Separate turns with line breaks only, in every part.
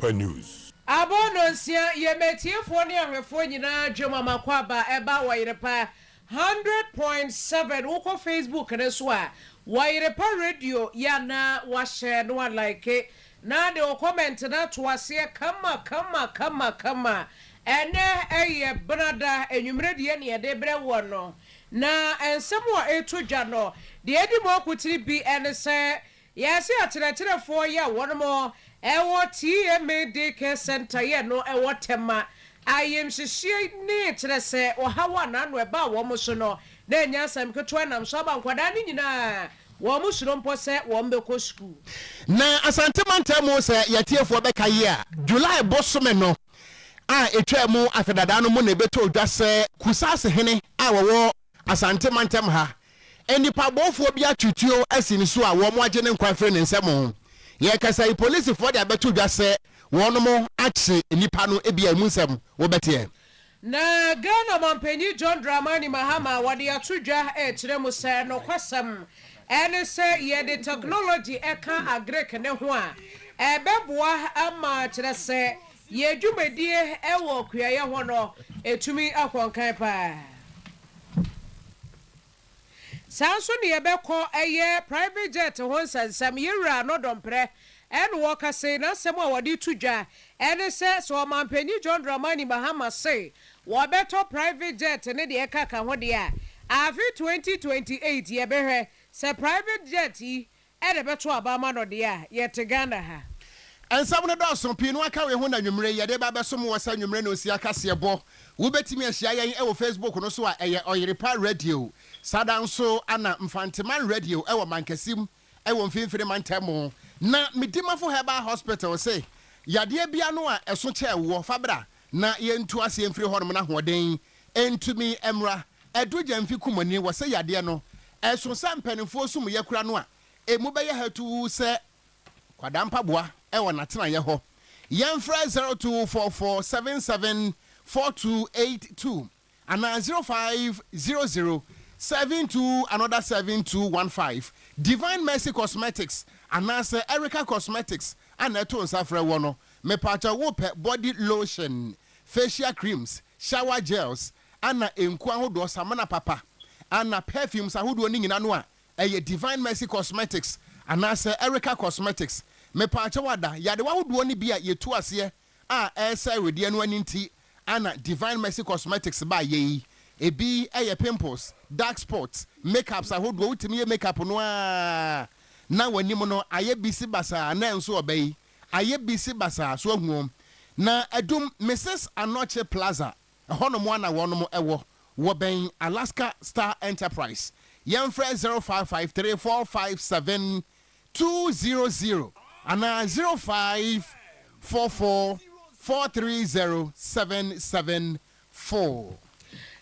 Oyerepa News.
Abononsia yemetifo ne ahwefo nyina dwoma makwaba eba Oyerepa 100.7 uko Facebook ne so a Oyerepa radio ya na wa share no like na de comment na to ase kama ene eye brada enwumre de ne ye de bre wo no na ensemo eto dwa no de edi mo kutiri bi ene se yesi aterefo ya wono ewo TMD care center ye no ewo tema ayem hihie ne kyerese ohawa na no eba wo mo so no na enya sam keto nam so ba nkwada ni nyina wo mo suro mpo se wo mbeko school
na asante mantamo se yatiefo be kaye a July bosome no a etwa mu afedada no mo na beto odwa se kusase hene a wo asante mantam ha enipa bofo bi atutuo asini so a wo mo agye ne nkwa fre ne nsemo ye kasa police for the beto dwa se wono mo ache enipa no ebia mu nsem wo bete
na Ghana Mampenyi John Dramani Mahama wade atudwa kire mu se no kwasam ene se ye the technology eka agrek ne ho a ebeboa ama kire se ye dwumadie ewo kuaye ho no etumi akonkan pa sanso ne yebekọ eye private jet ho sansam yewura no dompre en wo kase na sem a wodi tudwa en se so Mampenyi John Dramani Mahama say wo beto private jet ne de ekaka ho de a afi 2028 yebehwe se private jet yi e de beto abama no de a yete Ghana ha
ensam no do pinu aka we ho na nwumre ye de ba beso mo wasa nwumre na osi aka se bo wo betimi ahia yen e wo Facebook no so a eye Oyerepa radio sadanso ana mfanteman radio e wo mankasim e wo mfimfiri mantemo na midimafo heba hospital say yade bia no a eso che wo fabra na yentu ase emfiri honom na hoden entumi emra edugya mfi kumani wo say yade no eso sampanifo sum yakura no a emu be ye hatu se kwadampa boa e wo natena ye ho yemfra 0244774282 ana 050072 another 7215 Divine Mercy Cosmetics anase Erica Cosmetics anato nsafre wono me pacha wo pe body lotion facial creams shower gels ana enku ahodo samana papa ana perfumes ahodo ni nyina no a eye Divine Mercy Cosmetics anase Erica Cosmetics me pacha wada yade wahodo ni bia yetu ase a esa wedie no aninti ana Divine Mercy Cosmetics ba ye ebi eye pimples dark spots makeups ahodo utimi makeup no a na wanim no aye bisi basa na enso obey aye bisi basa so ahuom na adum Mrs. Anoche Plaza hono mo na wono mo ewo wo ben Alaska Star Enterprise yemfre 0553457200 ana 0544430774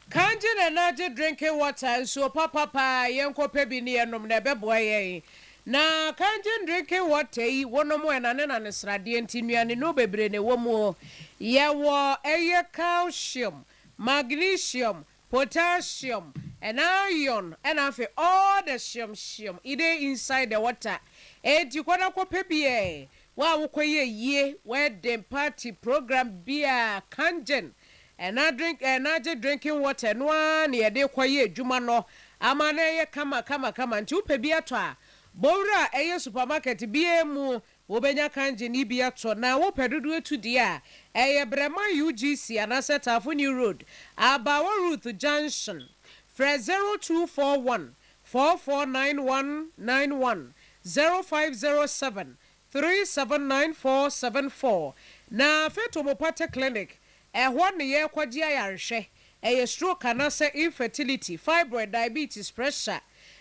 Kanji na naje drinking water so papa yenko pebi ni enom na beboa ye na kanji drinking water yi wono mo na ne na ne srade ntinuane no bebre ne wo mo ye wo eye calcium magnesium potassium and iron and afi all the shim ide inside the water enti kwona ko pebi e wa wo koye ye we dem party program bia kanjen and I drinking water no one ye de kwaye adwuma no amana ye kama nti upebi ato a bowra eye supermarket bia mu wobenya kanje ni bia to na wo pedudu etu dia eye brema UGC anase Tafuni Road Abawa Ruth Junction Fre 0241 449191 0507 379474 na feto mopate clinic ehwo ne ye kwagi ayarhwe eye stroke anase infertility fibroid diabetes pressure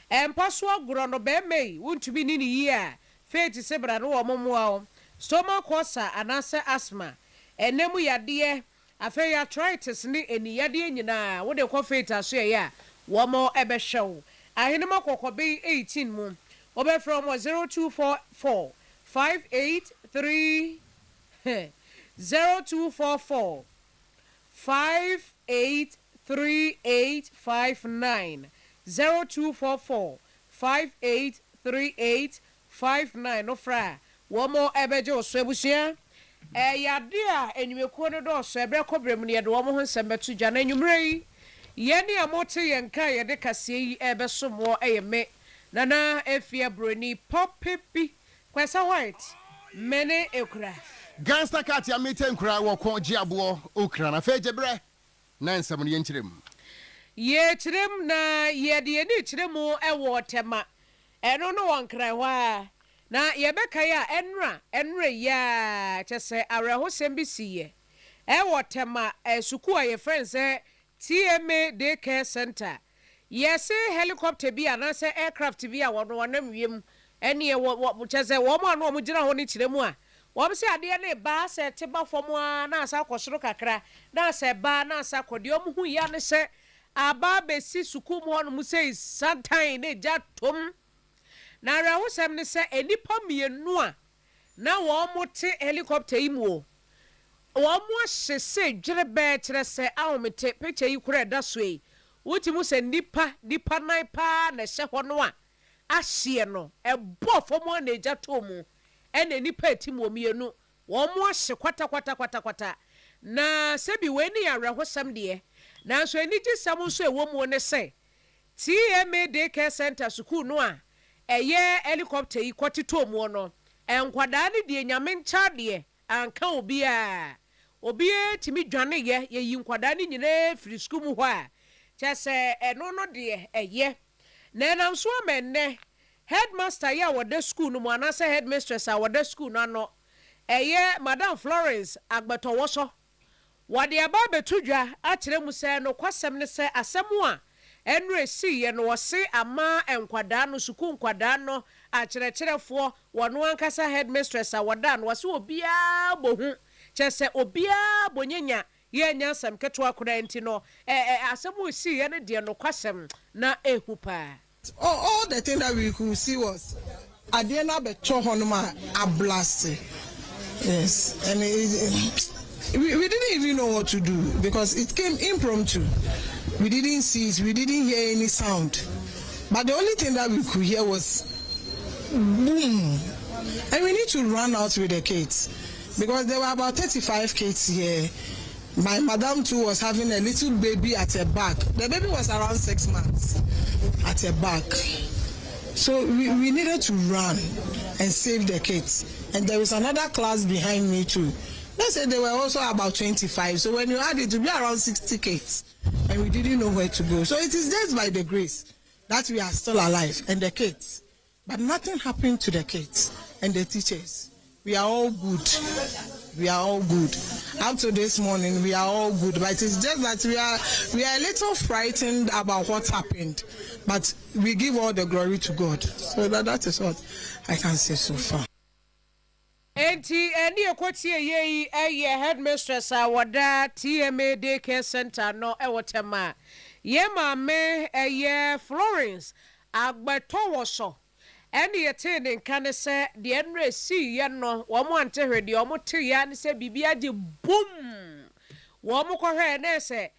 empaso agro no be mei wuntumi ni yi a feti sebra no wo momoa stomach ulcer anase asthma enemu yade afi arthritis ni eni yade nyina wo de ko feti aso ye a wo mo ebehwew ahenema kokobe 18 mu obe from 0244 583 0244 583859 0244 583859 no fra wo mo ebeje oso ebusia yade a enyimekuo no do so ebre kobrem ne yede wo mo ho nsembeto dwa na enyumre yi ye ne amote ye nka yede kase yi ebesomo eyeme nana efia broni popepi kwesa white mene ekura
gangster cat ya mete nkura wo ko giabo okra na fejebre na nsem ne yenkyerem
ye kyerem na yede ye ni kyeremu ewo tema eno no wonkra hwa na yebeka ya enra ya chese areho sembisiye ewo tema suku aye friends TMA Daycare Center yes helicopter bi anase aircraft bi a wono wanam wiem ene wo chese wo mo anu omugina ho ni kyeremu a wo be se ade ne ba se teba fom a na asa kwosoro kakra na asa ba na asa kode omhu ya ne se aba besi suku mo no mu sei santan ne jatom na rahusem ne se enipa mienu a na wo mote helicopter yi mu wo mo hyese dwerebe kire se awomete picture yi kura da so yi wuti mu se nipa nan pa na hye ho no a ahye no ebo fomo na jatom ene nipa etimu mienu wo mo hye kwata na sebi weni ya rahusem de na so eniji sam so ewo mu ne se TMA Daycare Center school no a eye helicopter yi kwatito mu no enkwada ne de nyame ncha de anka obi timi dwane ye yi nkwada ne nyine firi school mu ho a chese eno no de eye na nam so amenne headmaster ya wode school no mu anase headmistress a wode school no ano eye Madam Florence agbeto so wade aba betudwa a kire mu se no kwasem ne se asemu a enre si ye no wose ama enkwada no suku nkwada no a kire-kirefo wono ankasa headmistress a wada no wose obia bohu chese obia bonyenya ye nyansam keto akora enti no asemu si ye ne de no kwasem na ehupa
all the thing that we could see was adena beto honoma a blast. Yes, and we didn't even know what to do because it came impromptu. We didn't see it, we didn't hear any sound. But the only thing that we could hear was boom. And we need to run out with the kids because there were about 35 kids here. My madam too was having a little baby at her back. The baby was around 6 months at her back. So we needed to run and save the kids. And there is another class behind me too. They said there were also about 25. So when you add it, to be around 60 kids. And we didn't know where to go. So it is just by the grace that we are still alive and the kids. But nothing happened to the kids and the teachers. We are all good. We are all good. Up to this morning, we are all good. But it's just that we are a little frightened about what happened. But we give all the glory to God. So that is what I can say so far.
Enti eni ekotie ye headmistress awada TMA Daycare Center no ewotema ye maame Florence agbeto woso eni yete ne nka se de enre si ye no wo mo ante hwede wo mo te ya ne se bibia de boom wo mo kohwe na se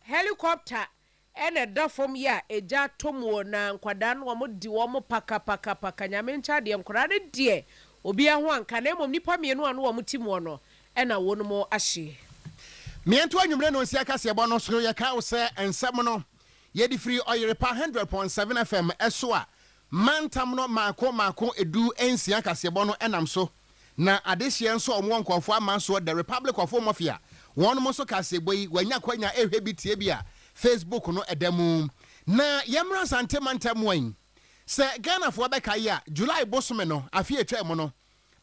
helicopter ene da fom ya eja tomo na nkwada no wo mo di wo mo paka nyame ncha de nkora ne de obi aho anka na emom nipa mienu anu wo mutimo no ena wono mo ahye
miento anwumre no nsia kase ebo no so ye ka wo se ensem no ye di free Oyerepa 100.7 FM eso a mantam no mako edu ensia kase ebo no enam so na adehye nso omwo nkofo amanso the Republic of Mafia wono mo so kase boyi wanya kwanya ehwe bitie bi a Facebook no edamu na yemra sante mantam wan se Ghana fo beka ya July bosome no afie twem no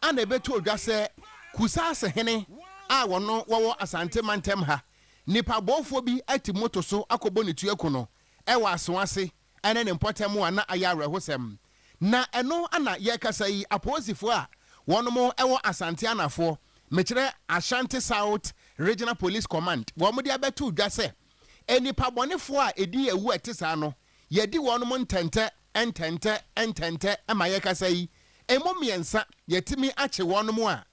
ana ebeto odwa se kusa se hene a wono wo asante mantem ha nipa bofo bi ati moto so akobo ne tuaku no ewa asowase ene ne mpotem ana ayare hosem na eno ana ye kasa yi aposifo a wono mo ewo asante anafo mekire Ashanti South Regional Police Command wo mo dia beto odwa se enipa bonefo a edi ewu etisa no ye di wono mo ntente entente ama ye kasa yi emo miensa yetimi ache wonom a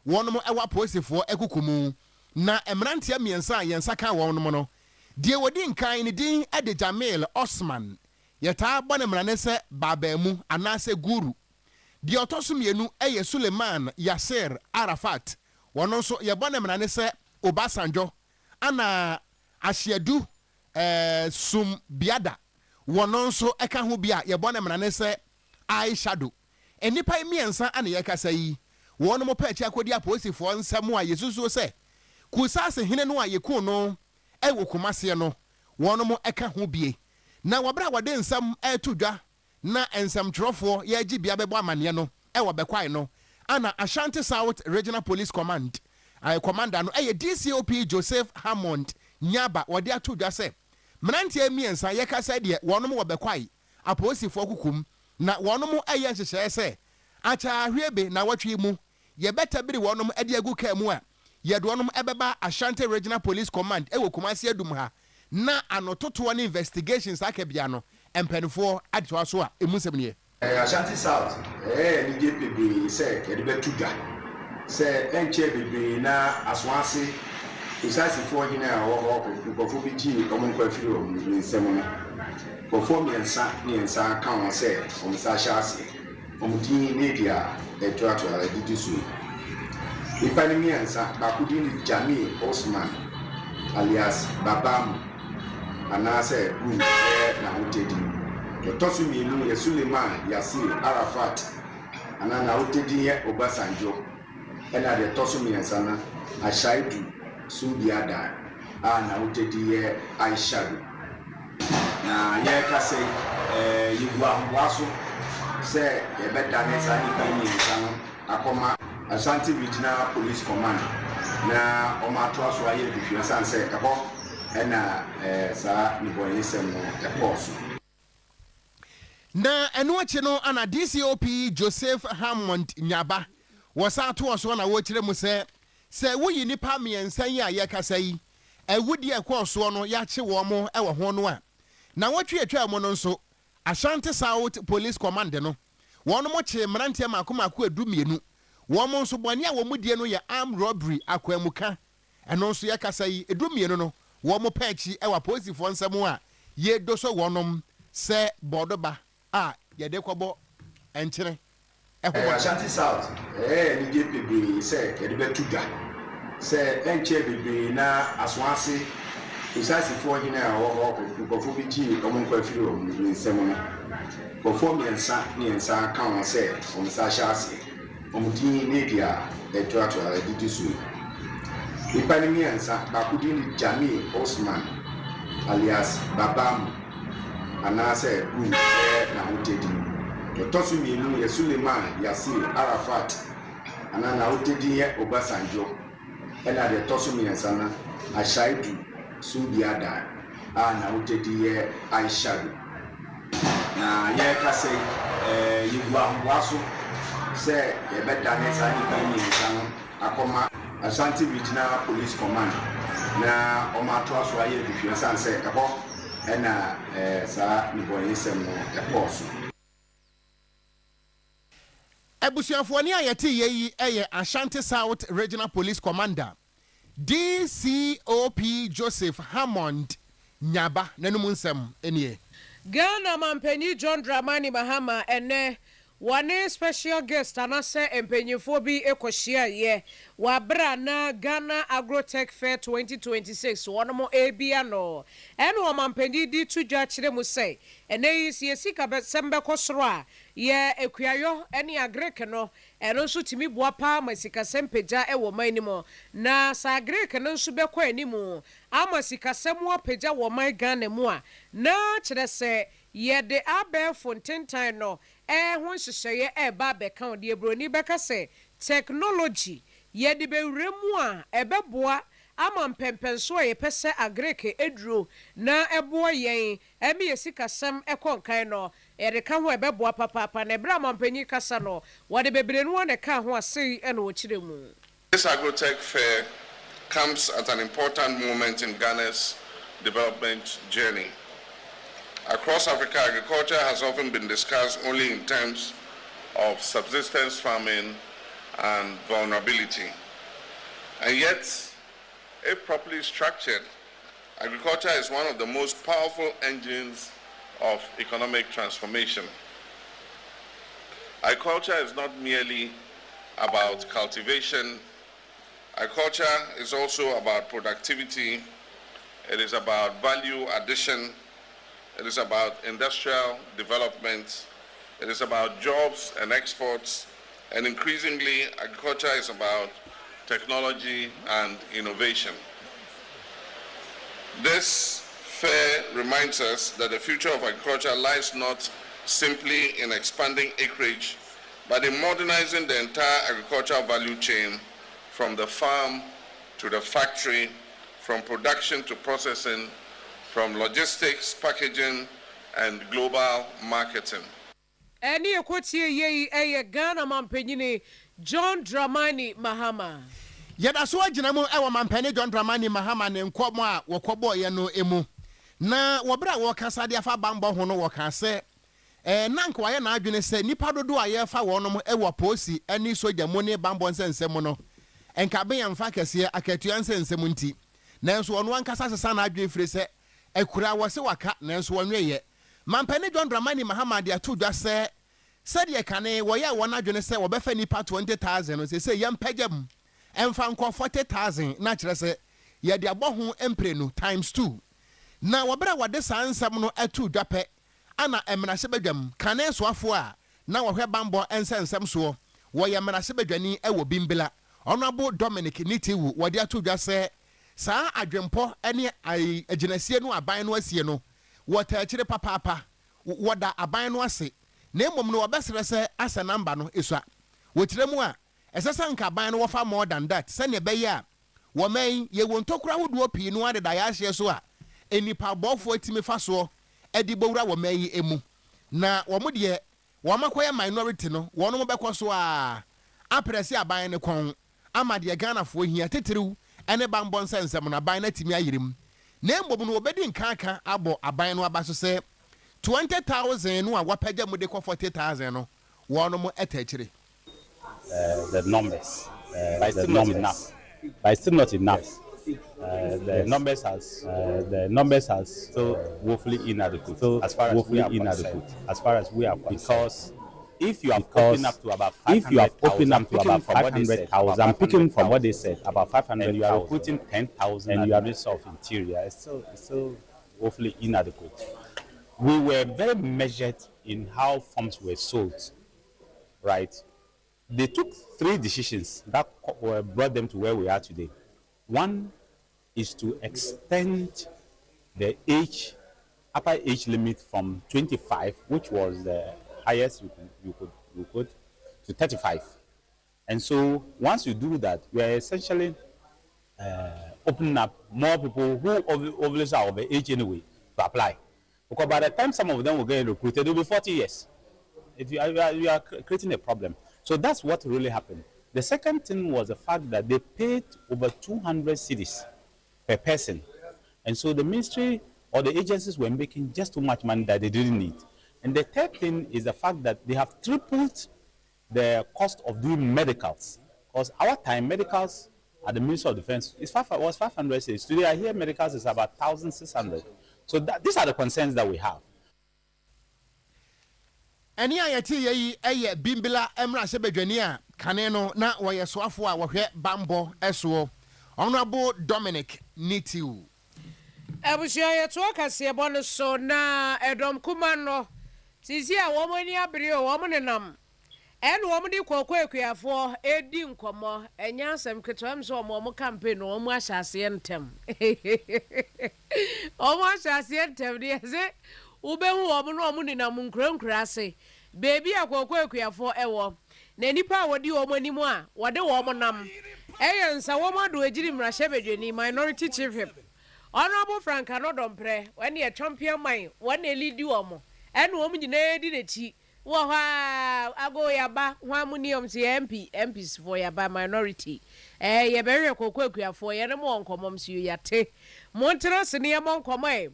wonom ewa posifo ekukumu na emrantia miensa yensa ka wonom no die wodi nkan ni din ade Jamil Osman yeta bone mrane se babamu anase guru die otoso mienu eye Suleiman Yasser Arafat wɔno nso yɛbɔ ne mmara ne sɛ Obasanjo ana Ahyiadu Sum Biada wɔno nso ɛka ho bi a yɛbɔ ne mmara ne sɛ Eyeshadow enipa mmiɛnsa ana yɛkasa yi wɔn mo pɛ akyi akɔdi apolisifoɔ nsɛm a yesusu sɛ kusase hene no a yɛku no ɛwɔ Kumase no wɔn mo ɛka ho bie na wɔbra wɔde nsɛm ɛto dwa na nsɛmtwerɛfoɔ yɛgye bia bɛbɔ amanneɛ no ɛwɔ bɛkwae no ana Ashanti South Regional Police Command commander no ɛyɛ DCOP Joseph Hammond Nyaba wɔde ato dwa sɛ mmeranteɛ mmiɛnsa yɛkasa deɛ wɔn mo wɔ bɛkwae apolisifoɔ kukum na wɔn mo ɛyɛ nhyehyɛeɛ sɛ akyahwebe na wɔtwe mu yɛbɛtabiri wɔn mo ɛde agu kaa mu a yɛde wɔn mo ɛbɛba Ashanti Regional Police Command ɛwɔ Kumase adum ha na anototoɔ ne investigations akabia no mpanimfoɔ adetoa so a emu nsɛm nie
Ashanti South ni je bebree sɛ yɛde bɛtu dwa sɛ ɛnkyɛ bebree na asoase nsasifoɔ gyina a wɔwɔ nkɔfoɔ bi gyi ɔmo nkɔ afiri ɔmo nsɛm no nkɔfoɔ mmiɛnsa ka wɔn sɛ ɔmo sa ahyɛ ase ɔmo din ne di a ɛtoatoa ɛdidi so nipa ne mmiɛnsa baako din ne Jamil Osman alias Babamu anaasɛ Bun na hotedi Tosu mienu ya Suleiman Yasir Arafat ana na hotedi yɛ Obasanjo ɛna de tosu miɛnsa na Ahyiadu Sum Biada a na hotedi yɛ Eyeshadow na yɛka sɛ yibu ahoaso sɛ yɛbɛda ne saa nipa mmiɛnsa no akɔma Ashanti Regional Police Command na ɔma atoa so ayɛ hwehwɛ san sɛ ɛhɔ ɛna saa nibɔnyesɛm no ɛkɔɔ so
na ɛno akyi no ana DCOP Joseph Hammond Nyaba wɔsa to so na wɔkyerɛ mu sɛ woyi nipa mmiɛnsa yi a yɛkasa yi ɛwudi ɛkɔɔ so no yɛakye wɔn mo ɛwɔ ho no a na wɔtwe atwa mu no nso Ashanti South Police Command no wɔn mo kye mmeranteɛ mako edu mmienu wɔn mo nso bɔne a wɔn mu die no yɛ armed robbery akwamuka ɛno nso yɛkasa yi edu mmienu no wɔn mo pɛ akyi ɛwɔ apolisifoɔ nsɛm a yɛdo so wɔnom sɛ bɔdoba a yɛde kɔbɔ ɛnkyene
Ashanti South ni je bebree sɛ yɛde bɛtu dwa sɛ ɛnkyɛ bebree na asoase nsasifoɔ gyina a wɔwɔ nkɔfoɔ bi gyi ɔmo nkɔ afiri ɔmo nsɛm no nkɔfoɔ mmiɛnsa ka wɔn sɛ ɔmo sa ahyɛ ase ɔmo din ne di a ɛtoatoa ɛdidi so nipa ne mmiɛnsa baako din ne Jamil Osman alias Babamu anaasɛ Bun na hotedi Tosu mienu ya Suleiman Yasir Arafat ana na hotedi yɛ Obasanjo ɛna de tosu miɛnsa na Ahyiadu Sum Biada a na hotedi yɛ Eyeshadow na yɛka sɛ yibu ahoaso sɛ yɛbɛda ne saa nipa mmiɛnsa no akɔma Ashanti Regional Police Command na ɔma atoa so ayɛ hwehwɛ san sɛ ɛhɔ ɛna saa nibɔnyesɛm no ɛkɔɔ so
abusuafoɔ ne a yɛte yi ɛyɛ Ashanti South Regional Police Commander DCOP Joseph Hammond Nyaba nanum nsɛm enie
Ghana Mampenyi John Dramani Mahama ene wane special guest anase empenyifo bi ekohyia ye wabra na Ghana Agrotech Fair 2026 wonomo ebia no ene wo Mampenyi di tudwa kire mu sei ene yi sika sembe kosoro a ye ekuayo ene agrek no eno nso timi boa pa masika sempeja ewo manimo na sa agrek no nso bekọ animu ama sika semu apeja wo man Ghana mu a na kire se ye de abefo ntentan no ho hyehyeye eba beka ode ebroni beka se technology ye de bewremu a ebeboa ama mpempenso a yepese agreke eduro na eboa yen emi yesikasem ekonkan no ereka ho ebeboa papa na ebra mampanyi kasa no wode bebrenu won ka ho asei ena wo kiremu.
This Agrotech Fair comes at an important moment in Ghana's development journey. Across Africa, agriculture has often been discussed only in terms of subsistence farming and vulnerability. And yet, if properly structured, agriculture is one of the most powerful engines of economic transformation. Agriculture is not merely about cultivation Agriculture is also about productivity. It is about value addition. It is about industrial development. It is about jobs and exports. And increasingly, agriculture is about technology and innovation. This fair reminds us that the future of agriculture lies not simply in expanding acreage, but in modernizing the entire agricultural value chain from the farm to the factory, from production to processing, from logistics, packaging, and global marketing.
Any a Ghana Mampanyini John Dramani Mahama.
Yada so agyina mu ewo mampane John Dramani Mahama ne nkomo a wokɔbɔ ye no emu na wɔbra wɔkasa de afa bambɔ ho no wɔka sɛ nanka waye na adwene sɛ nipa dodo a ye fa wɔnom ewo posi ani soja mu ne bambɔ nsensem no enka be yamfa kɛse akatua nsensem nti nanso ɔno ankasa sesa na adwene fire sɛ ekura wɔ se waka nanso wɔnwe ye mampane John Dramani Mahama de ato dwa sɛ de kane wɔyɛ wɔn adwene sɛ wɔbɛfa nipa 20,000 no sɛ yɛmpɛgyam ɛmfa nkɔ 40,000 na kyerɛ sɛ yɛde abɔ ho emprenu ×2 na wɔbɛra wɔde saa nsɛm no atu dwapɛ ana emrahyɛ badwam kane soafo a na wɔhwɛ bambɔ nsɛnsɛm soɔ wɔyɛ emrahyɛ badwani ɛwɔ bimbila ɔnabo Dominic Nitiwu wɔde atu dwa sɛ saa adwempɔ ɛne agyinasie no aban no asie no wɔta akyire papaapa wɔda aban no ase na mmom no wɔbɛsrɛ sɛ asa namba no esua wɔkyerɛ mu a ɛsɛsɛ nka aban no wɔfa more than that sɛ ne bɛyɛ a wɔman yɛwɔ ntokura hodoɔ pii no ade da yɛahyɛ so a enipa bɔfoɔ timi fa soɔ ɛde bowura wɔman yi emu na wɔn deɛ wɔn akɔyɛ minority no wɔn mo bɛkɔ so a aprɛsi aban ne kɔn ama deɛ Ghanafoɔ hia teterew ɛne bambɔ nsɛnsɛm na aban na timi ayirim na mmom no wɔbɛdi nkanka abɔ aban no aba so sɛ 20,000 no a wapagya mu de kɔ 40,000 no wɔn mo ɛtɛkyire
the numbers but still not enough. But it's still not enough. The numbers are still woefully inadequate. As far as we are concerned, because if you have opened up to about 500,000, I'm picking from what they said about 500, and you are recruiting 10,000, and you are Minister of Interior. It's still woefully inadequate. We were very measured in how farms were sold, right? They took 3 decisions that brought them to where we are today. One is to extend the upper age limit from 25, which was the highest you could, to 35. And so once you do that, we are essentially opening up more people who obviously are of age anyway to apply. Because by the time some of them will get recruited, it will be 40 years. You are creating a problem. So that's what really happened. The second thing was the fact that they paid over 200 cedis per person. And so the ministry or the agencies were making just too much money that they didn't need. And the third thing is the fact that they have tripled the cost of doing medicals. Because our time, medicals at the Ministry of Defense was 500 cedis. Today I hear medicals is about 1,600. So these are the concerns that we have.
Any ayati ye eye bimbila emra sebedwani a kane no na woyɛ soafo a wɔhwɛ bambɔ ɛso Honorable Dominic Nitiwu
Abusia ye to akase bɔ so na edom kuma no sisi a wo mani abere o wo nenam ɛne wo de kokɔ akuafo edi nkɔmɔ enya asɛm ketwam so mo campaign no mo ahyase ntem o mo ahyase ntem de ze ubehu wo no mo nenam nkurankura ase baby akokɔ akuafo ɛwɔ na nipa wodi wo manimu a wode wo nam nsa wo mado agiri mrahye bedwani minority chief whip Honorable Frank Anodompre when ye champion mine when e lead you omo ene wo nyina di nechi wo ha ago yaba hwa munium se MPs for yaba minority ye be re kokɔ akuafo ye ne mo nkomom se yate montra se ne mo nkomai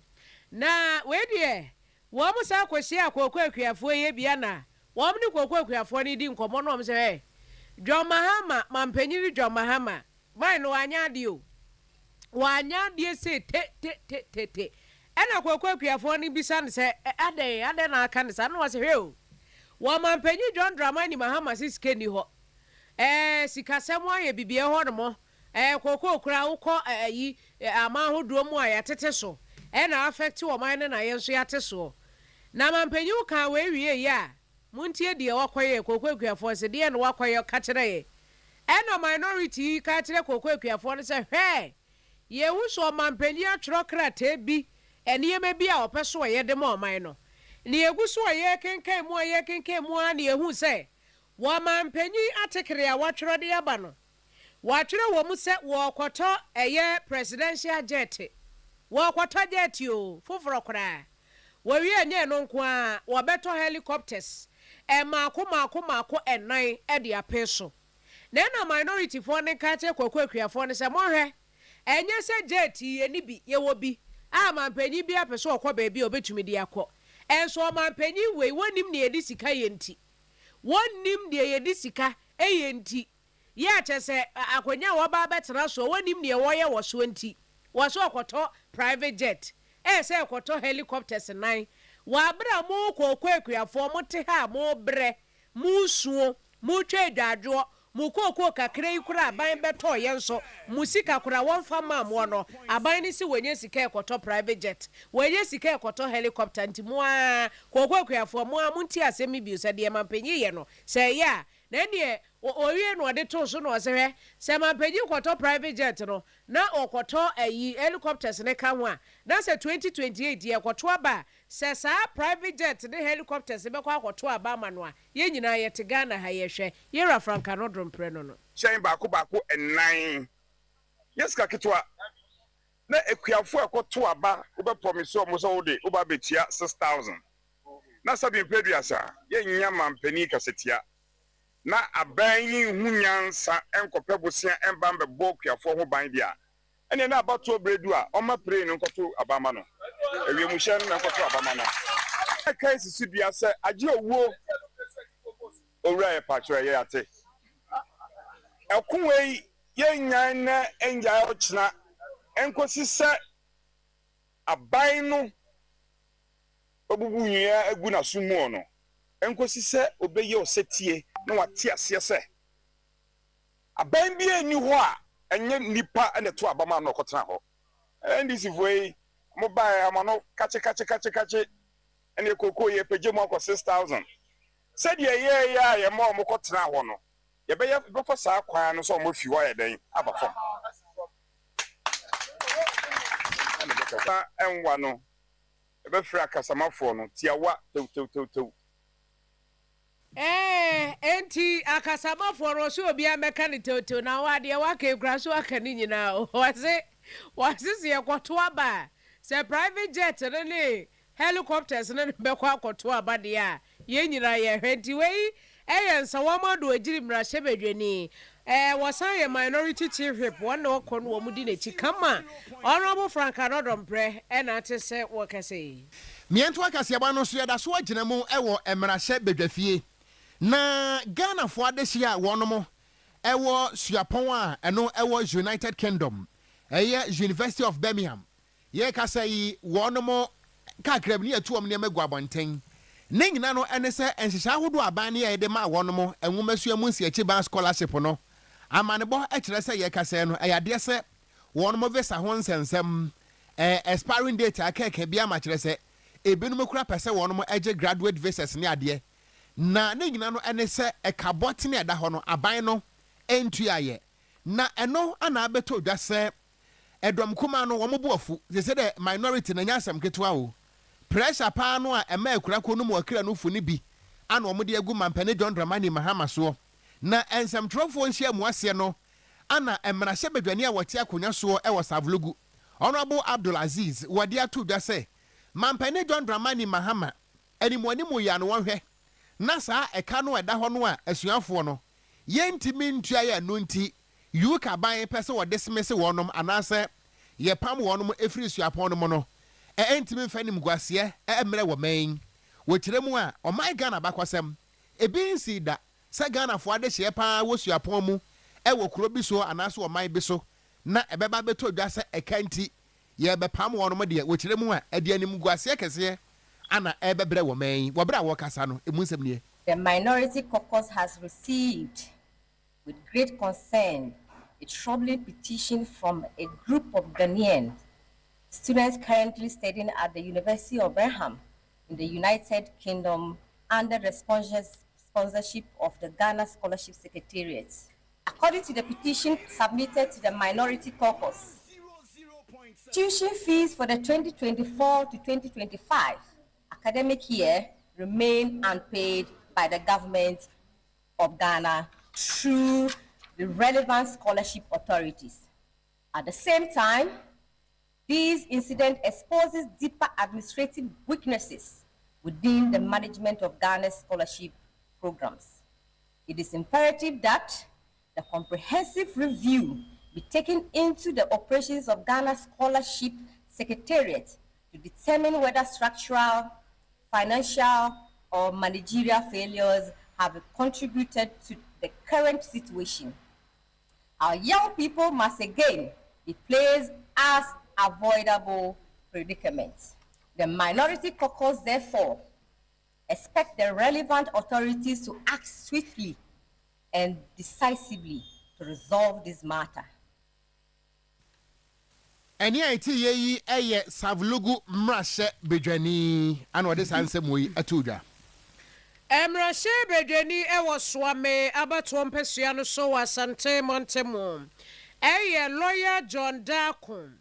na we die wo mo sa kwashi akokɔ akuafo ye bia na wo mo ne kokɔ akuafo ne di nkomo no mo se John Mahama mampanyiri John Mahama bai no anya de o wanya de se te ena kokɔ akuafo ne bisa ne se ade na aka ne sa no se hwe o wo mampanyi John Dramani Mahama siske ni ho sikasɛm ayɛ bibie hɔ no mo koko kura wokɔ ayi ama hodo mu a yɛtete so na affect wo man na yɛnso yɛate so na mampanyi ka we wie ya muntie die wakɔyɛ koko akuafo se die no wakɔyɛ ka kyerɛ na minority ka kyerɛ koko akuafo no se hwɛ yehu so mampanyi atwerɛ krata bi eniyeme bi a opɛ so yɛ de ma ɔman no ne egu so yɛ kenkan mu a ne yehu se wo mampanyi atekere a watwerɛ de aba no watwerɛ wo mu sɛ wo kɔtɔ presidential jet wo kɔtɔ jet yo foforo kora wo wie nye no nko a wo beto helicopters maako enan de apeso na minority fo ne ka che kwakwakuafo ne sɛ mohwɛ enye sɛ jet ye ni bi ye wo bi a mampanyi bi apeso okɔ ba bi obetumi di akɔ enso mampanyi wei wonim ne yedi sika yenti wonim de yedi sika eyenti ya kyese akonya wo ba betena so wonim ne wo ye wo so nti wo so okoto private jet say okoto helicopters nine wa bra mu kokwakuafo mo te ha mo bre mu suo mu twedwadwo mu kokwo kakra ikura aban beto yenso mu sika kura won fama mo no aban ni si wenye sika okoto private jet wenye sika okoto helicopter nti mo a kokwakuafo mo a munti asemi bi so de mampanyi ye no say ya na ne owie no de to so no ɔsɛ sɛ mampanyi kɔtɔ private jet no na ɔkɔtɔ helicopters ne ka ho a na sɛ 2028 yɛ kɔtɔ aba sɛ saa private jet ne helicopters bɛkɔ akɔtɔ aba ma no a yɛ nyinaa yɛ te Ghana ha yɛhwɛ yɛra franka no domprɛ no
hyɛn baako ɛnan yɛsika ketewa na ekuafo ɛkɔtɔ aba wobɛ promise ɔmo sɛ wode woba betia 6000 na sabi mpɛduasa yɛnya mampanyi kasetia na aban yi hunyansa enkɔpɛ bosia emba mbɛbɔ kuafo ho ban dia ene na abato bredu a ɔma pray no nkɔto abama no ewiemhye no nkɔto abama no kai sisi bia sɛ agye owuo owura yɛ pakyerɛ yɛ ate ɛkunwei yenyan na enja ɔkyena enkosi sɛ aban no obubu nyia egu na sumu no enkosi sɛ obeye osetie no wate asie se aban bi ani ho a enye nipa ene to abama no kotena ho ndisi foi mo bae amano kache ene kokko ye pege mo akọ 6000 said ye ya mo mo kotena ho no ye be ye befo saa kwan no so mo fi ho ye den abafom enwa no e be fra kasamafo no tiawa tew
enti akasama foro so obi ameka ne toto na wa de wa ka ekura so aka ni nyina o wase se ekoto aba se private jet ne helicopters ne bekọ akoto aba de a ye nyina ye hwenti wei eyensa wo mado agiri mra hyebedweni wasan ye minority chief whip one no ko no mu di na chi kama honorable franka nodomprɛ na ate se wo kase
miento akase aba no so yeda so agina mu ewo emra hyebedwafie na Ghana fo adehia wonomo ewo suapon a eno ewo United Kingdom University of Birmingham ye kasa yi wonomo kakrab ni atuom ne magua bonten ne nyina no ene se enhyehya hodo aban ne ye de ma wonomo enwomasu mu nsi achi ban scholarship no amanebo ekire se ye kasa no eyade se wonomo visa ho nsensem expiring date akeke bia ma kire se ebinum kura pese wonomo age graduate visas ne ade na ne nyina no ene se ekabot ne eda ho no aban no entuaye na eno ana abeto dwa se edom kuma no wo moboafu se de minority na nyasam ketwa o pressure pa no a ema ekura ko no mu akira no fu ne bi ana wo de agu mampane John Dramani Mahama so na ensam trofo nhia mu ase no ana emra hye bedwane a wote akonya so e wo Savlugu Honorable Abdul Aziz wode atu dwa se mampane John Dramani Mahama animu ya no wonhwe na saa eka no eda ho no a asuafo no yentimi ntua ya no nti yuka ban pese wo dismiss wonom anase ye pam wonom efiri suapon no no entimi fanim guase emre wo man wo kiremu a o my Ghana bakwasem ebinsi da se Ghana fo ade hye pa wo suapon mu wo kuro bi so anase wo man bi so na ebeba beto dwa se ekanti ye be pam wonom de wo kiremu a ade anim guase kese ana ebebre wo man wo bra wo kasa no emunsem ne.
The Minority Caucus has received with great concern a troubling petition from a group of Ghanaian students currently studying at the University of Birmingham in the United Kingdom under the sponsorship of the Ghana Scholarship Secretariat. According to the petition submitted to the Minority Caucus, tuition fees for the 2024 to 2025 academic year remain unpaid by the government of Ghana through the relevant scholarship authorities. At the same time, this incident exposes deeper administrative weaknesses within the management of Ghana's scholarship programs. It is imperative that the comprehensive review be taken into the operations of Ghana's Scholarship Secretariat to determine whether structural, financial, or managerial failures have contributed to the current situation. Our young people must again be placed as avoidable predicaments. The Minority Caucus, therefore, expect the relevant authorities to act swiftly and decisively to resolve this matter.
Any idea ye eye savlugu mrashe bejani and what is answer mui atuja.
Emrashe bedeni ewo swame abato mpesua no so wasante montemo. Eye lawyer John Darkon.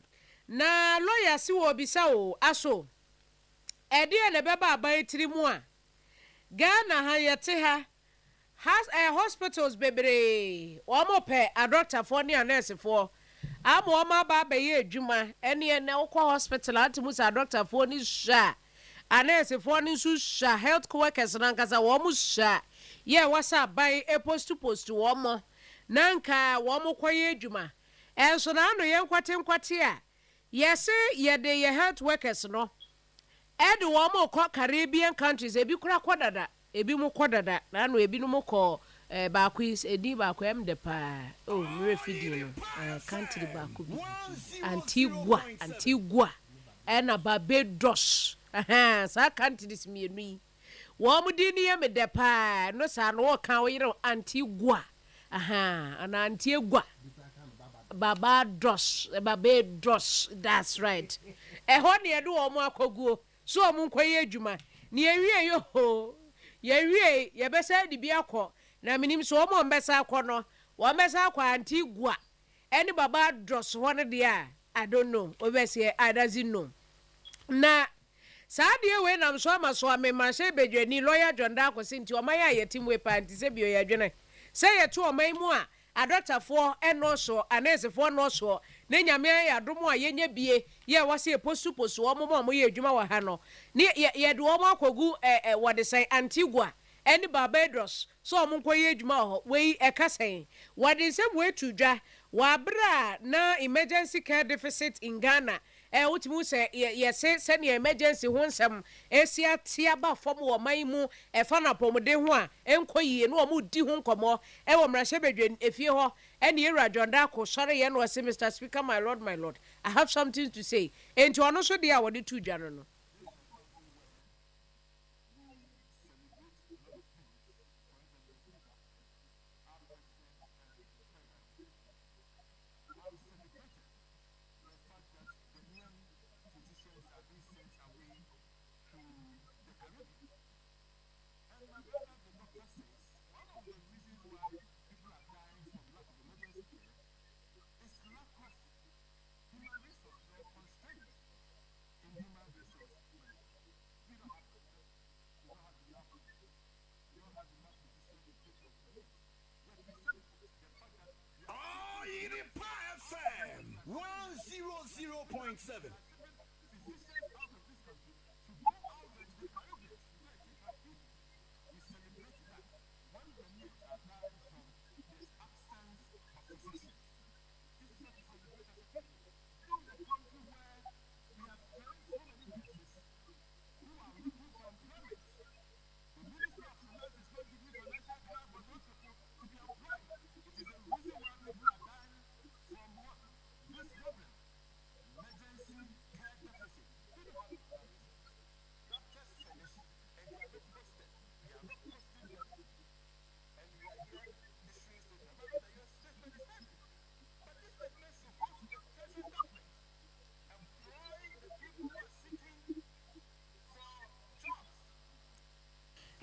Na lawyer si wo bisa o aso. Ede ele beba aban tiri mu a. Ghana ha yete ha has hospitals bebre. Omo pe a doctor for ni a nurse for. Amo oma ba be ye adwuma ene na ukwa hospital atimu sa doctor for ni sha. Anese for ni su sha health workers na nkasa wo mu sha. Ye wasa ban e post wo mo. Nanka wo mo kwaye adwuma. Enso na no ye nkwate a. Yes, ye de ye health workers no. Edu wo mo kwa Caribbean countries ebi kura kwadada. Ebi mu kwadada na no ebi no mo ko baako edi baako em de pa oh me refidi no country baako bi Antigua na Barbados sa countries mienu yi wo mu di ni em de pa no sa no wo kan wo yire Antigua ana Antigua Barbados that's right ho ne edu wo mu akoguo so wo mu nkwaye adwuma ne ewie yo ye besa di bi akọ na minim so o mo mbesa akọ no wo mbesa akọ Antigua any Barbados one there I don't know obese I doesn't know na saade we nam so amaso amemahye bedwani lawyer John Darko sinti o maya yetim we panti se bi o yadwene se ye to o mu a adoctafo eno so anesefo no so na nyame ya domo a yenya bie ye wase postu o mo ye adwuma wa ha no ne ye do o mo akogu what they say Antigua any Barbados so o mo koye adwuma ho we ekasen what they say we tudwa wa bra na emergency care deficit in Ghana ultimu say yes send emergency ho nsem esia tia ba fom wo man mu fa na pomode ho a enkoyie no mu di ho nkomo wo mrahye bedwen efie ho ene Era John Darko sorry ye no say Mr. Speaker my lord I have something to say enti ono so dia wo de tudwa no
Oyerepa FM 100.7.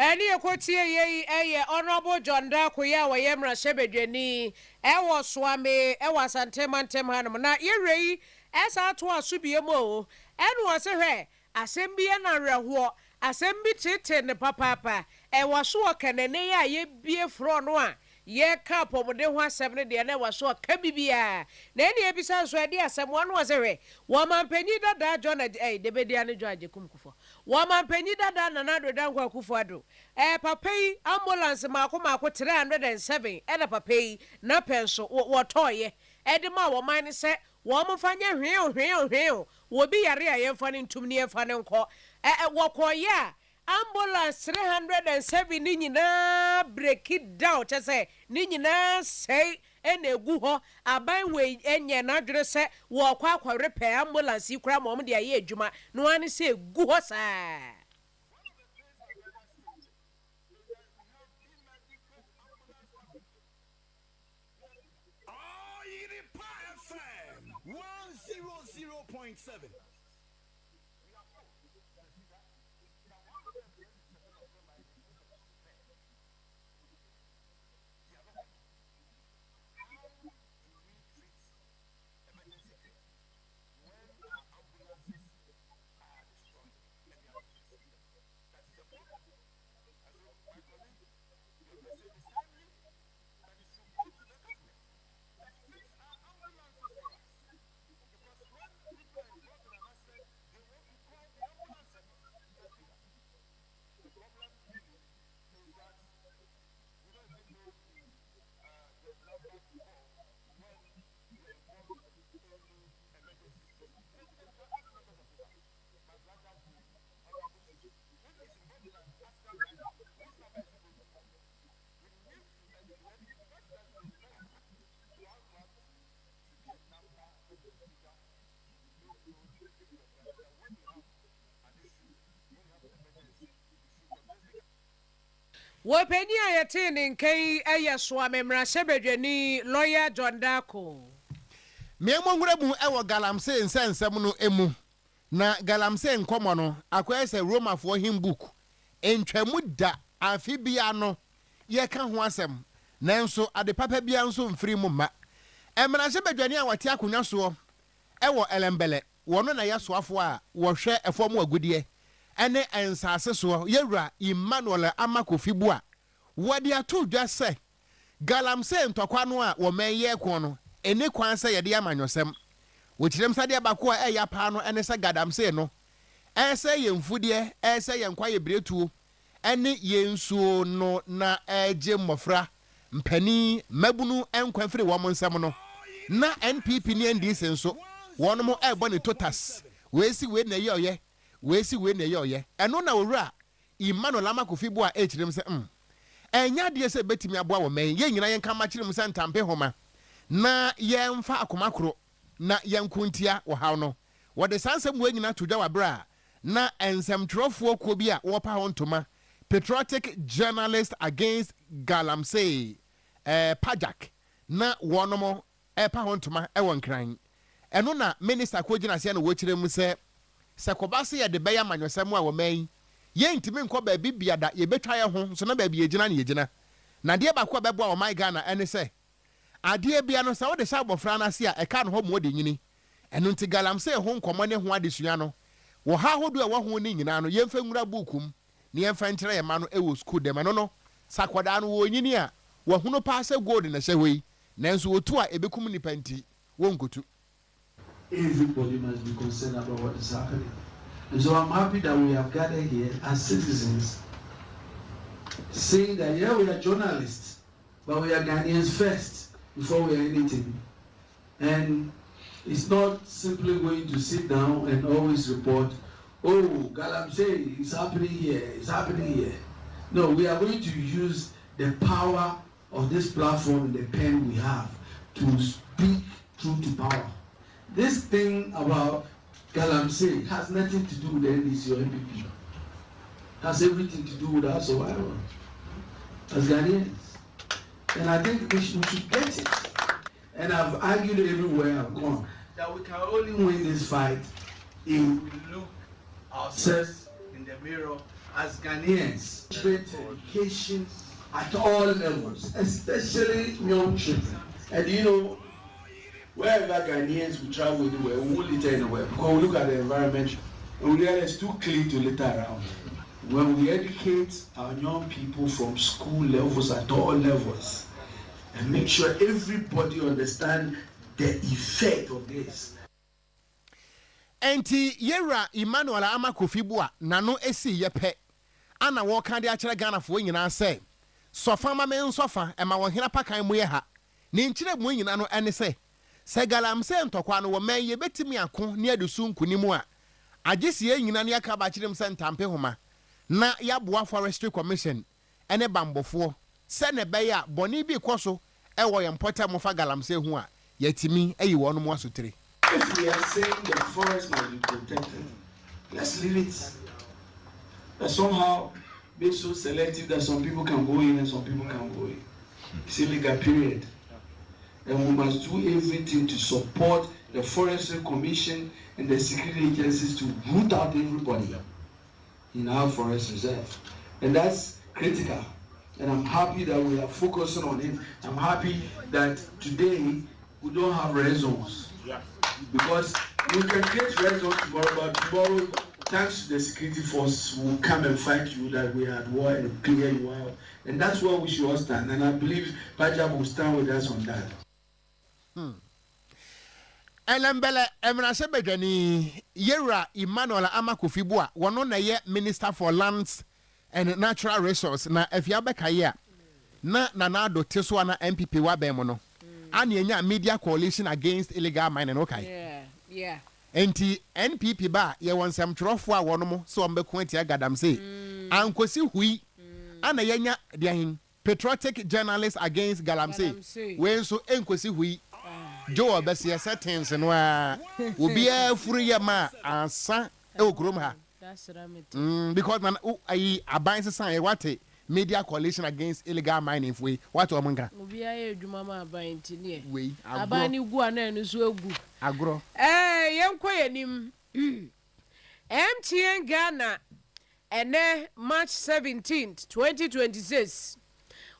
Any a quotier ye, honorable John Dakuya, Wayamra Sebedeni, Ewa Swami, Ewa Santeman Temhanum, not ye, as I was to be a mo, and was a hair, assembly and a rewa, assembly tit and the papa, and was walking and ye be a front one. Ye couple with the 170 and I was so cabibia. Nanny episodes where dear someone was a way. Woman penny that John a day, the Bediana Judge Kumkufo. Woman penny that done another down Kufado. Papay, ambulance, Marco 307, and a papay, no pencil, what toy. Edema, or mine said, woman find your real, will be a real funny to near funny call. Walk or ya. Ambulance 307 ninyina break it down to say ninyina say ene guho aban we enye na dwere se wo kwa repair ambulance kura mom de aye adwuma no ani say guho sa
Oyerepa FM 100.7.
wo penny ayatin in kai ayaswame mra sebedwani lawyer John Dako
Me mo ngura mu ewo galamse nsensem no emu na galamse nkomo no akoye se Roma fo him book entwamu da afibia no ye ka ho asem nanso ade papa bia nso mfiri mu ma emra sebedwani a wate akonya so ewo elembele wono na yasoafo a wo hwe efom agudie ene ensase so yewura Emmanuel Amakofibu a wode ato dwa se galamse ntokwa no a wo menye ko no ene kwan se yede amanyosem wo kirem sade abako a eya pa no ene se gadamse no ese yemfudie ese yenkwa yebretuo ene yensuo no na eje mmofra mpani mabunu enkwa firi wo nsem no na NPP ni NDC nso wono mo ebo ne totas wesi we na ye wesi we na ye eno na owura Emmanuel Amakofibu a ekirem se enya de se betimi aboa wo men ye nyina yenka ma kirem se ntampe homa na yemfa akomakro na yankuntia wo haw no wode sansem we nyina to dwa wabra na ensemtrofuo ko bi a wo pa ho ntoma patriotic journalist against galamsey pajak na wonomo pa ho ntoma won kran eno na minister ko gina se na wo kirem se sekobase ye de beya manyosem a wo men ye ntimi nko ba bibia da ye betwa ye ho so na ba bi ye gina na ye gina na de ba ko bebo a my Ghana ene se ade bia no sa wo de sha bofra na se a e ka no ho mo de nyini eno nti galamsey ho nkomo ne ho adesua no wo ha hodo a wo ho ne nyina no ye mfa nwura bukum ne ye mfa nkyere ye ma no e wo school dem no sakwada no wo nyini a wo huno pa se gold na hye hoi nanso wotu a ebekum ni panti wo nkotu.
Everybody must be concerned about what is happening. And so I'm happy that we have gathered here as citizens, saying that, yeah, we are journalists, but we are Ghanaians first before we are anything. And it's not simply going to sit down and always report, oh, Galamsey, it's happening here, it's happening here. No, we are going to use the power of this platform and the pen we have to speak truth to power. This thing about Galamsey has nothing to do with the NDC or NPP. Has everything to do with our survival as Ghanaians. And I think we should get it. And I've argued everywhere I've gone that we can only win this fight if we look ourselves in the mirror as Ghanaians, education at all levels, especially young children. And you know, wherever Ghanaians will travel anywhere, we won't litter anywhere because we look at the environment and we realize it's too clean to litter around. When we educate our young people from school levels at all levels and make sure everybody understand the effect of this.
Enti Yera Emmanuel Amakofibua nano esi yepe ana wo kan de akere Ghana fo nyina se sofa ma men sofa e ma wo hena pakan mu ye ha ne nkire mu nyina no ene se galam se ntokwa no wo men ye betimi ako ne adusu nkunimu a agesie nyina ne aka ba kirem se ntampe homa na yaboa forestry commission ene bambofo se ne be ya boni bi koso e wo ye mpota mo fa galam se hu a yetimi ayi wo no mo asotere.
If we are saying the forest must be protected, let's leave it. But somehow be so selective that some people can go in and some people can't go in. It's illegal, period. And we must do everything to support the Forestry Commission and the security agencies to root out everybody in our forest reserve. And that's critical. And I'm happy that we are focusing on it. I'm happy that today we don't have red zones. Because we can create red zones tomorrow, but tomorrow, thanks to the security force, will come and fight you that we are at war and clear you out. And that's where we should all stand. And I believe Pajab will stand with us on that.
Elembele Emrase Bedani Yera Emmanuel Amakofibua, one na ye Minister for Lands and Natural Resources na Efiabeka ya na nanado Teswana MPP wa bemono. And yenya media coalition against illegal mining, okay?
Yeah.
Enti NPP ba ye won sem trofo a wono mo so ombe kwenti agadam say ankosi hui ana yenya diahin patriotic journalists against galamsey when so enkosi hui jo obese settings no a obi a furu ye ma ansa e okrom ha
that's right
because man ayi aban sesan e wate media coalition against illegal mining we what omonga
obi a edwuma ma aban ntine
we
aban ni gu ana enu so egu
agro
yenko yenim MTN Ghana ene March 17th 2026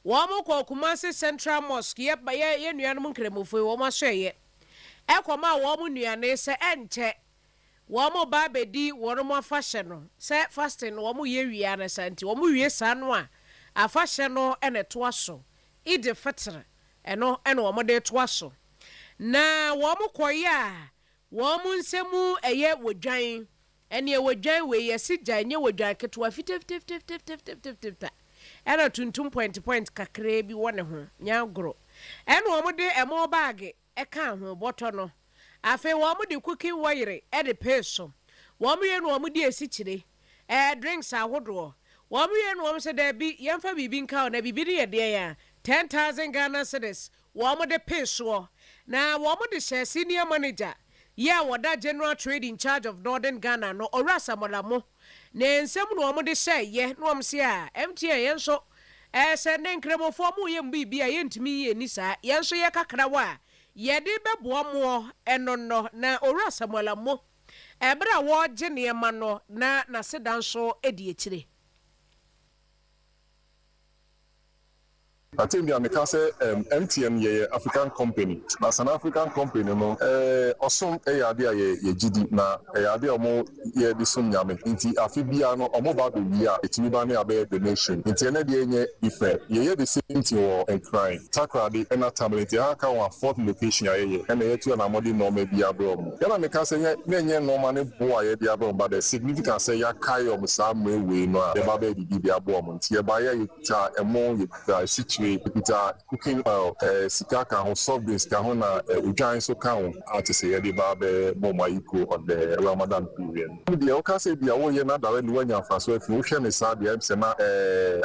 wamo ko Kumasi Central Mosque ye nuanom nkremofo wamo ahweye ekoma wamo nuane se enche wamo ba bedi wamo afahye no se fasting wamo ye wiya na santi wamo wie sano a afahye no ene to aso ide fitr eno wamo de to aso na wamo koya wamo nsemu eye wodwan ene wodwan we yesi gyan nye wodwan ketwa fitif era tuntum point kakra bi wone ho nyagro ene wamo de emo bag eka ho boto no afi wamo de cooking wire e de peso wamo ye no wamo de esichire drinks ahodo wamo ye no wamo se da bi yemfa bibi nka na bibi de ye ya 10,000 Ghana cedis wamo de peso na wamo de senior manager yeah wada general trade in charge of Northern Ghana no orasa molamo na ensem no wamo de say ye no wamo se a MTN yenso se ne nkremofo mu ye mbibi a yentimi ye ni sa yenso ye kakra wa ye de beboa mo eno no na orasa molamo ebra wo je ne ma no na sedan so edi ekire
I think the American MTN ye African company. As an African company, no. Awesome. Idea ye GD na idea mo ye disum nyame. Inti afibia no omo ba be wia. Etimi ba ne abe the nation. Inti ene de nye ife. Ye the same thing or and crime. Takra de ena tablet ya ka one fourth location ye. Ene ye tu na modi no me bia bro. Ya American say nye no man boy ye bia bro, but the significance say ya kai o msa we no. De ba be di bia bro. Inti ye ba ye ta emo ye ta Peter cooking oil, sikaka on soft drinks, kahona, ujain so kaun, artist here, the barbe, Momaiko on the Ramadan period. The Okase, the Awoye, not the way you are so if you can is the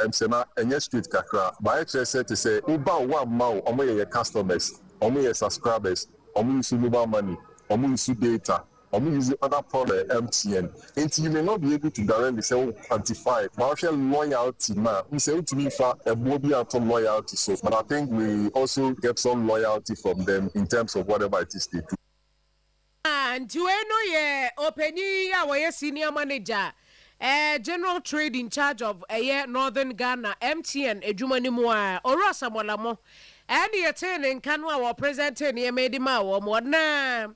MSema, and yes, street kakra. By said to say, Uba one mao, omo your customers, omo your subscribers, omo use mobile money, omo use data. Or use other product MTN. And you may not be able to directly say quantify partial loyalty now. We say to me for a body out of loyalty. So but I think we also get some loyalty from them in terms of whatever it is they do.
And you know ye openi ya wa senior manager general trade in charge of Northern Ghana MTN edwumani mu a Oro Samolamo and yete ne nka no a wo present ne made ma wo mo na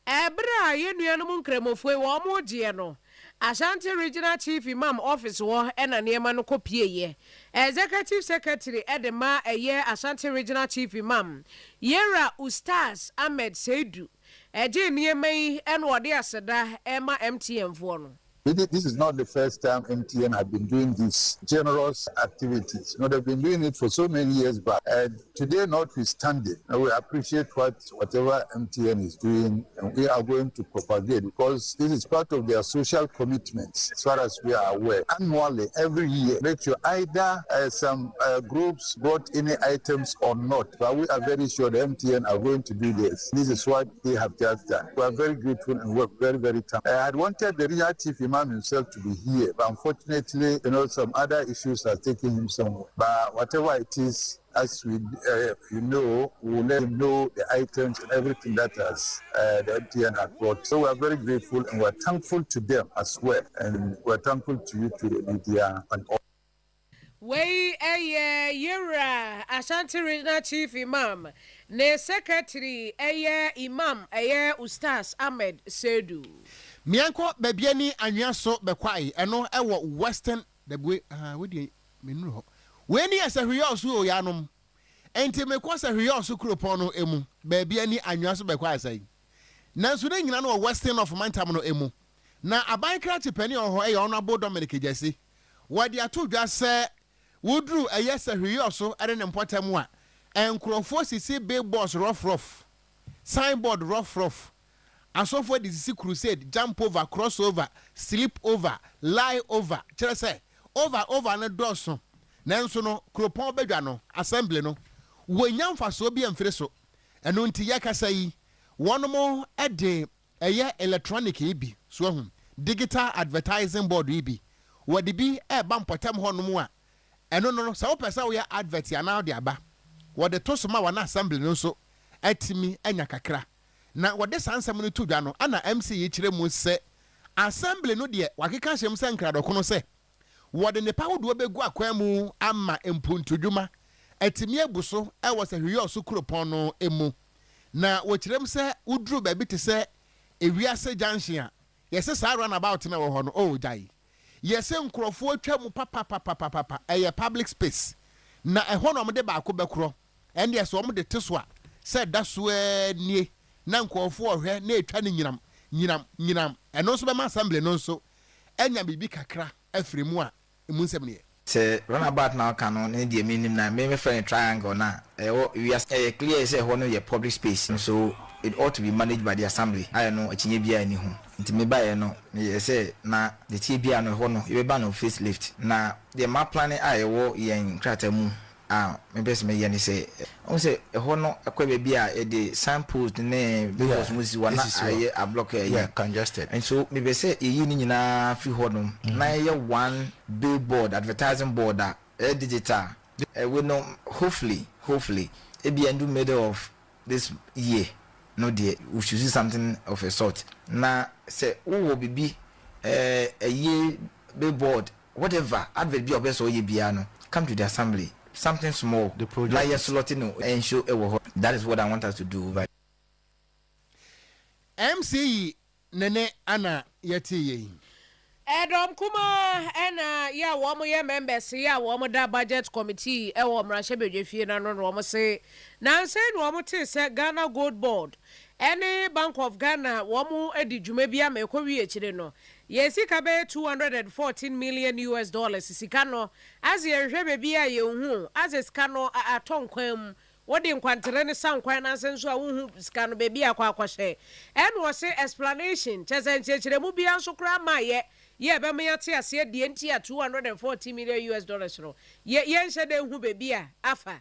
ebra ye nuanom nkremofo wo mo gye no Ashanti Regional Chief Imam Office wo ena niema no kopie ye Executive Secretary Edema Ashanti Regional Chief Imam Yera Ustaz Ahmed Seidu eje niema yi ena wode aseda ema MTN fo no.
This is not the first time MTN have been doing these generous activities. They've been doing it for so many years back. And today, notwithstanding, we appreciate whatever MTN is doing, and we are going to propagate because this is part of their social commitments, as far as we are aware. Annually, every year, make sure either some groups brought any items or not. But we are very sure the MTN are going to do this. This is what they have just done. We are very grateful and work very, very tough. I had wanted the regional chief Imam himself to be here, but unfortunately, some other issues are taking him somewhere. But whatever it is, as we, we'll let him know the items and everything that has the MTN had brought. So we are very grateful and we're thankful to them as well, and we're thankful to you, to the media, and all.
Way Yera Ashanti Regional Chief Imam ne Secretary Imam Ustaz Ahmed Seidu.
Mianko bebiani anyaso bekwai eno ewo western debwe we menu ho we ni asahwe oso yanom enti mekwa sahwe oso kropon no emu bebiani anyaso bekwai sai nanso ne nyina no western of mantam no emu na abankra chepani oho honorable Dominic Jesse wadi atodwa se wodru sahwe oso ere ne mpotam a enkrofo sisi big boss rough signboard rough and for this crusade, jump over, crossover, sleep over, lie over. Chere say over na doso. Nanso no kropon bedwa no assembly no. Wo nyamfa so bi amfire so. Eno nti yakasa yi. One mo ede electronic ibi so hu. Digital advertising board ibi. Wo de bi ba mpotam ho no mu a. Eno no sa wo pesa wo ya advert ya na de aba. Wo de tosoma wa na assembly no so atimi anya kakra. Na wode sansam no tudwa no ana MC yi kire mu se assembly no de wakeka hyem se nkradoko no se wode ne pawodo begu akwan mu ama empuntudwuma atimi abuso e wo se hwe so kropon no emu na wo kirem se udru ba bi te se ewiase junction a yese sa run about na wo ho no o dai yese nkrofo atwa mu papa public space na ho no de ba ko bekro ende yeso mo de teso a se da so nie na nkofo ohwe na etwa ne nyinam eno so be ma assembly no so enya bibi kakra afrimu a emu nsem ne
se runabout na ka no ne die minim na me friend triangle na we are clear say ho no ye public space so it ought to be managed by the assembly I know achinye bia ni ho nti me ba ye no me say na the tie bia no ho no ye ba no facelift na the map planning ayewo yen krata mu me best me yen say on say ho no akwa be bia e the samples ne because musi wana aye a block congested and so me be say e ni nyina fi ho no na ye one billboard advertising board digital we know hopefully it be end middle of this year no dear we should see something of a sort na say who will be a year billboard whatever advert be obeso ye bia no come to the assembly something small the project and show that is what I want us to do right?
MC nene ana yeti ye
Edom kuma ena ya womo ye members ya womo da budget committee e wo mra shebedwefie na no womo se na nse no womo te se Ghana Gold Board any Bank of Ghana womo edi dwuma bia ma ekowie chire no yesi ka be $214 million sika no as ye hwebe bia ye hu as sika no atonkwam wodi nkwantere ne sankwan na nso a hu sika no be bia kwa akwahye en wo se explanation chese mu bia nso kra ma ye be me yate ase die nti a $240 million no ye nhye de hu be bia afa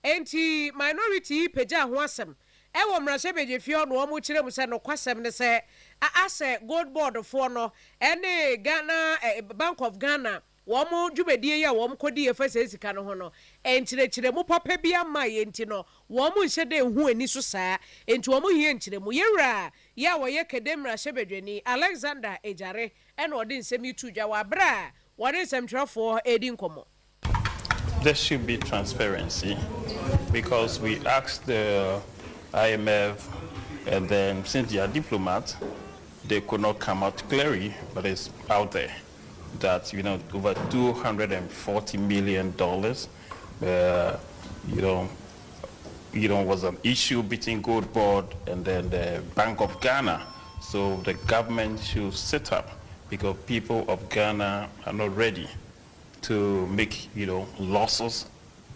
enti minority peja ho asem e wo mrashe bedefie no wo mu kire mu se no kwasem ne se ase Gold Board for no ene Ghana Bank of Ghana wɔn dwumadie yi a wɔn kɔdi efa sika no ho no nkyerɛkyerɛ mu papa bi ama yɛ nti no wɔn nhyɛ dɛ ehu ani so saa nti wɔn hie nkyerɛ mu yɛwura yɛ a wɔyɛ kedemra hyɛbadwani Alexander Ejare ɛna ɔde nsɛm yi tu dwa wɔ abere a wɔde nsɛmtwerɛfoɔ edi nkɔmɔ.
There should be transparency because we asked the IMF, and then since they are diplomats, they could not come out clearly, but it's out there that over $240 million, was an issue between Gold Board and then the Bank of Ghana. So the government should sit up because people of Ghana are not ready to make losses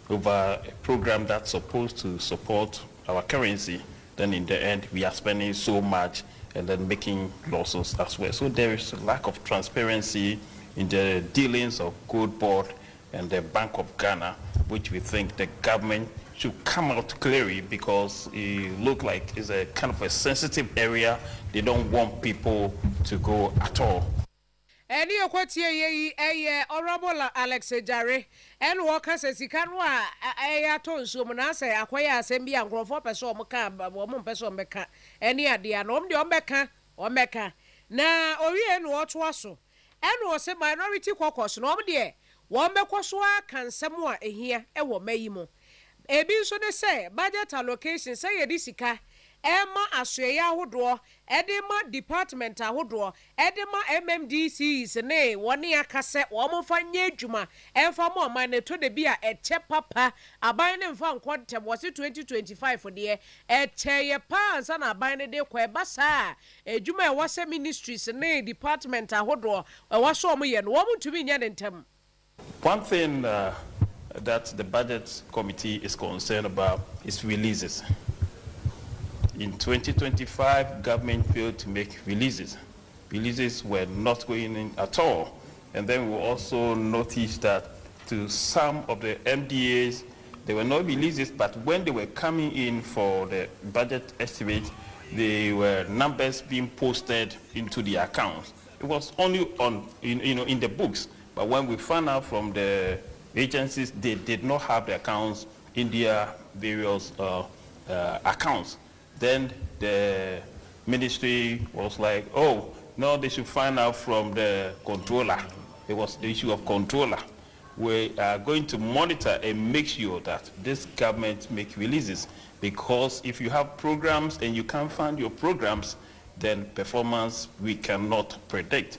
over a program that's supposed to support our currency. Then in the end we are spending so much and then making losses as well. So there is a lack of transparency in the dealings of Gold Board and the Bank of Ghana, which we think the government should come out clearly because it looks like it's a kind of a sensitive area. They don't want people to go at all.
Any okwatie ye honorable Alex Ejare en woka se sika no a to nsuom na se akwaya asem bia nkrofo pese o mka bo mo pese o meka eni ade a no de o meka na owie no oto aso en wo se minority caucus no de wo mekwoso aka nsem a ehia e wo mayi mo ebi nso de se budget allocation se ye di sika Emma Asweya ahodoɔ ɛde ma department ahodoɔ ɛde ma MMDCs ne wɔne akasɛ wɔn fa nye adwuma ɛmfa ma ɔman ne to de bi a ɛkyɛ papa aban ne mfa nkɔntɛm wɔse 2025 deɛ ɛkyɛ yɛ pa ansa na aban ne de kɔ ɛba saa adwuma ɛwɔ sɛ ministries ne department ahodoɔ ɛwɔ so wɔn yɛ no wɔn ntumi nyɛ ne ntɛm.
One thing that the budget committee is concerned about is releases. In 2025, government failed to make releases. Releases were not going in at all. And then we also noticed that to some of the MDAs, there were no releases, but when they were coming in for the budget estimate, there were numbers being posted into the accounts. It was only on, in the books, but when we found out from the agencies, they did not have the accounts in their various accounts. Then the ministry was like, oh, no, they should find out from the controller. It was the issue of controller. We are going to monitor and make sure that this government make releases, because if you have programs and you can't find your programs, then performance we cannot predict.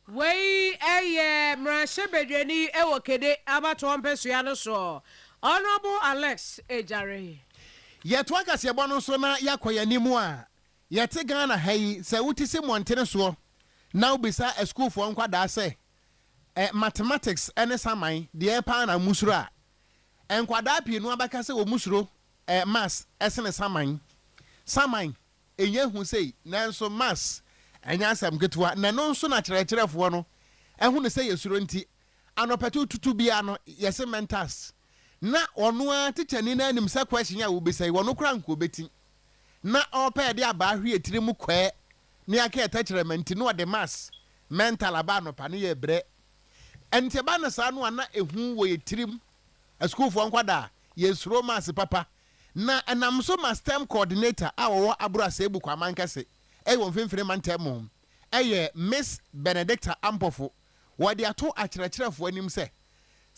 Wey mrashe bedwani ewo kede abato mpesua no so. Honorable Alex Ejare.
Yɛto akase bɔ no so na yakɔ yanimu a yɛte Ghana ha yi sɛ wuti se montene so na ubisa school for nkwadaa sɛ mathematics ene saman de pa na musuro a nkwadaa pii no abaka sɛ wo musuro maths esene saman enye hu sei nanso maths enya asam ketewa na no nso na kyerɛkyerɛfoɔ no ɛhu ne sɛ yɛsuro nti anɔpɛto tutu bia no yɛse mentals na ono a teacher ni na anim sa question ya wo besai wono kra nko beti na opa de aba hwe etire mu kwa ne aka attachment no de mass mental aba no pa ne ye bre ente ba na sa no na ehu wo yetirim a school for nkwada ye suro mass papa na enam so master coordinator a wo abura sebu kwa mankase e wo mfimfire mantem ye Miss Benedicta Ampofo wo de ato akyerɛkyerɛfo anim se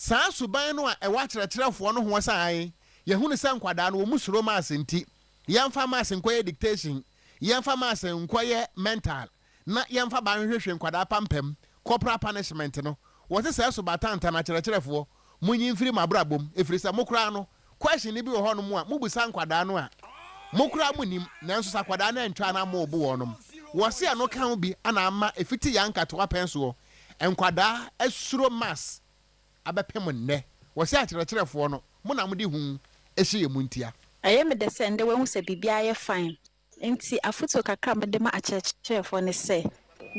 saa suban no a ɛwa kyerɛkyerɛfoɔ no ho san yɛhu ne sɛ nkwadaa no wɔ musuro mass nti yɛmfa mass nkɔyɛ dictation yɛmfa mass nkɔyɛ mental na yɛmfa ba nhwehwɛ nkwadaa pampam corporal punishment no wɔte sɛ so batanta na kyerɛkyerɛfoɔ munyi mfiri mabrabom efiri sɛ mokura no question ni bi wɔ hɔ no mu a mubusa nkwadaa no a mokura munim nanso sa nkwadaa na ntwa na ma obu wɔ no wɔse ano kan bi ana ama efiti yankatoa penso nkwadaa asuro mass abepem nne wo se akyerɛkyerɛfoɔ no mo na mo de hu ehye ye muntia
aye me de sende we hu se bibia ye fine nti afoto kakra me de ma akyerɛkyerɛfoɔ ne se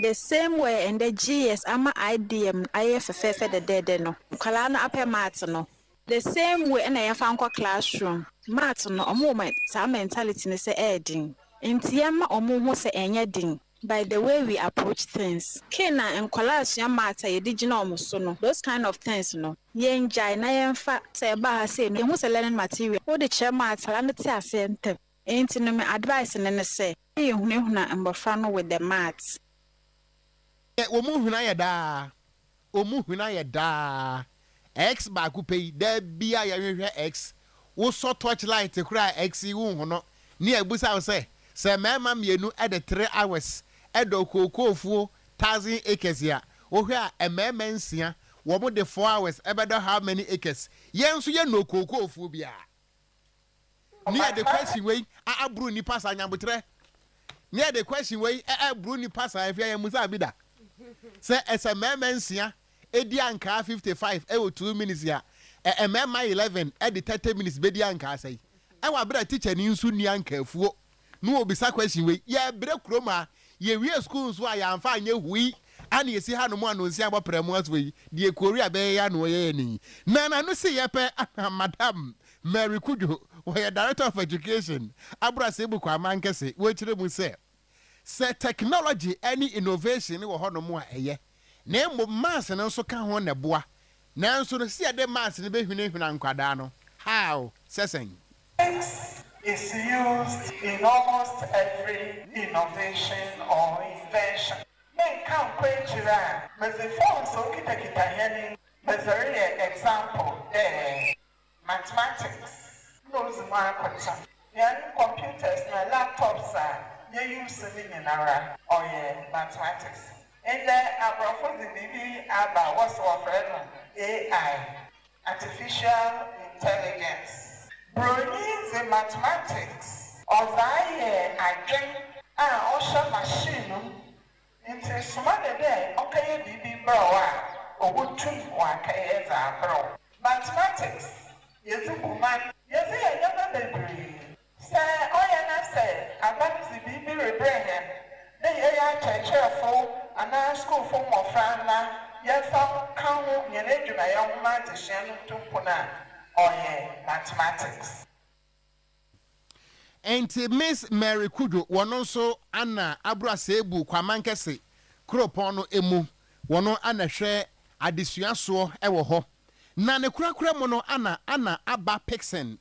the same way and the GS ama IDM IFFF the dead no kwala no apɛ mat no the same way na yɛfa nkɔ classroom mat no omo ma sa mentality ne se edin nti yɛma omo hu se enye din by the way we approach things. Kena and Kolasya Mata, a digital no, those kind of things, no. Yen Jai, Nayan Fat, say, Baha say, no, who's a learning material, or the chair Mata, and the Tia Center. Ain't no me advice and then say, you know, and Bofano with the mats.
Omuhuna ya da. X ba ku pay there be a X. Wo so torchlight to cry X you no. Ni ebusa say. Say mama mienu at the 3 hours. Edo koko 1,000 acres ya. O hia a memensia. Womo the 4 hours. Ebedo how many acres? Yen so ye no koko fu bia. Near the question way a bru ni pass anyambutre. Near the question way a bru ni pass if ya musa bida. Say as a memensia. Edi anka 55 2 minutes ya. Mema 11 edi 30 minutes bedi anka say. Ewa bra teacher ni nsu ni anka fuo. No obisa question we ye bre kroma ye wie school so ya amfa anye hui ani yesi ha no mo anonsi abopremu aswe die korea be ya no ye ni na no se ye pe madam Mary Kujo we director of education abra se bu kwa mankese we kire mu se technology any innovation wo ho no mo a eye na mo mass no so ka ho ne boa na nso no se ade mass ne be hwina nkwada no how sesen
is used in almost every innovation or invention. Men can't quench that. But the phone so kita hearing. But example there. Mathematics. Knows my concern. Computers and laptops are you using in our or mathematics. And then our the baby about what's offered AI, artificial intelligence. Brilliance in mathematics, or I drink also machine into some other day, okay, BB bro, or would treat one bro. Mathematics, yes, a woman, yes, a younger baby. Say, I say, about the BB rebrand, they are cheerful, and now school for more friend, yes, some count, your age, my young man, to Shannon to Puna. Mathematics.
And Miss Mary Kudo, one also Anna Abra Sebu, Kwamankese, Kropono Emu, one Anna share Adisuan so ewo ho. Nane Krakra mono Anna Abba Pixen.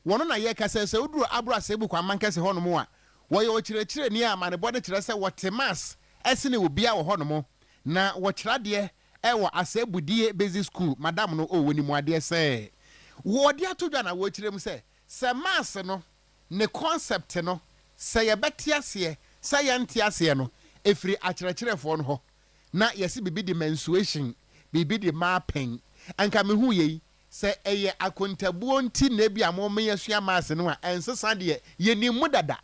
One on a yeka says, Udru Abra Sebu, Kwamankese Honomoa. Why you chire near my body to what Temas, Essene will be our Honomo. Na what Radie, Ewa Asebu die basic school, Madame no o when you dear say. What dia to Jana watch them say, Sir Mass no, ne concept no, say a betiasie, say antiasie no, a free attractive phone ho. Na yes, be the mensuation, be the mapping, and come who ye, say a accountabuonti nebia more me as your mass no, and so Sunday, ye ni mudada.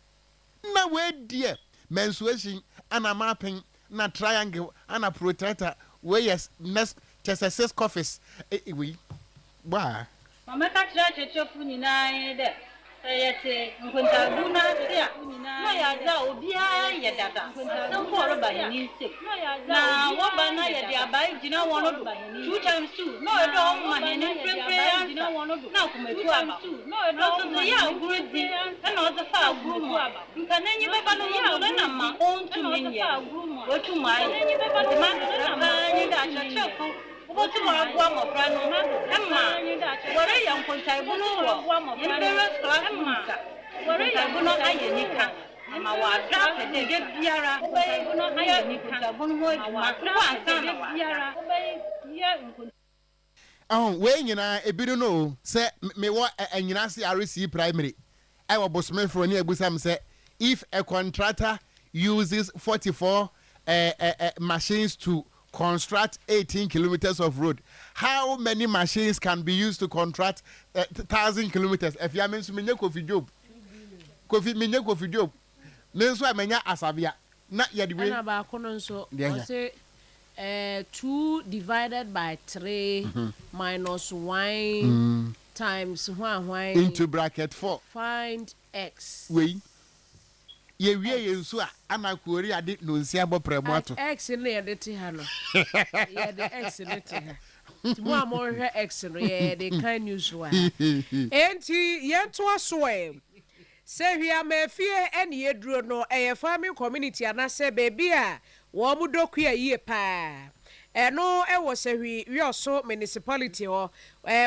Na way dear, mensuation, and a mapping, na triangle, and a protector, where yes, next just a 6 coffees, we. Why?
Mama catch your funny nine. Say, Kuntabuna, no, ya, Obia, Yadata, don't follow by any sick. Now, what by night, they are by, you know, 2 times 2. No, I don't, my hand, you know, one of them. Now, come to no, I don't, they are good, and not the far groom. You can any never know, then I'm my own to me. Go to my man, what to my guamo, Emma, what a young Contabuno, Emperor's class, what a young Nika, and my wife, they get Yara, not Nika,
oh, when you know, a bit no, say, me what and you see, I receive primary. I was Smith for near Busam say, if a contractor uses 44 machines to construct 18 kilometers of road, how many machines can be used to construct 1,000 kilometers? If you mean to me, Kofi Job, Kofi Job, means why many asabia not yet.
Say 2 divided by 3 minus 1 times 1
into bracket 4.
Find x.
Wait. Ye so ana kwori ade no nsia bo premoto
x in the tihano yeah the x in the tihano mo amore x no yeah the kind news wa enti yento aso se hwia mafie ene yeduro no farming community anase baby a wo mu dokua yie pa eno ewo se hwi municipality ho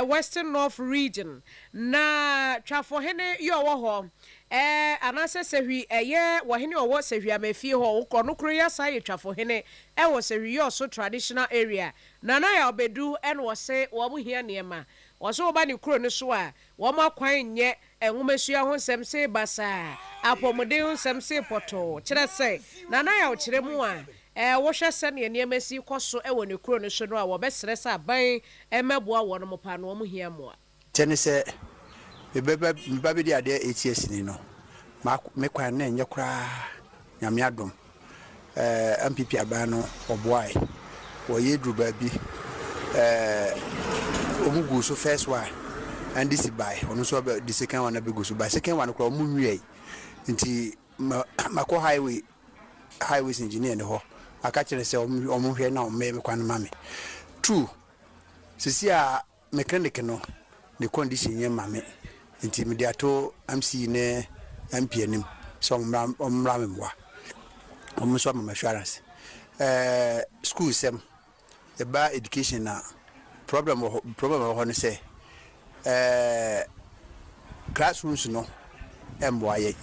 Western North region na twafo hene yo wo ho anase se hwi wo hene owo se hwia mafie ho wo kono kro ya sai twafo hene ewo se hwi yo traditional area nana ya obedu ene wo se wo mu hia niema wo so ba ni kro ne so a wo ma kwan nye enwumesua ho nsem se basa apomode ho nsem se poto kire se nana ya o kire mu a wo hwe se ne niemasi koso ewo ne kro ne so no a wo besere sa ban emeboa wo no mopa no mo hia mo a
tene se beba bi dia de ATS ni no me kwan na enye kra nyame adom MPP aba no oboai wo yedru ba bi omugu so first one and this by ono so the second one be go so by second one ko mu nwie nti mako highways engineer ne ho aka kire se omu hwe na me kwan mame true sisi a mechanic no the condition ye mame nti mediato MC ne MP anim so omra memwa so mama assurance school sem about education na problem ho ne say classrooms no emboa ye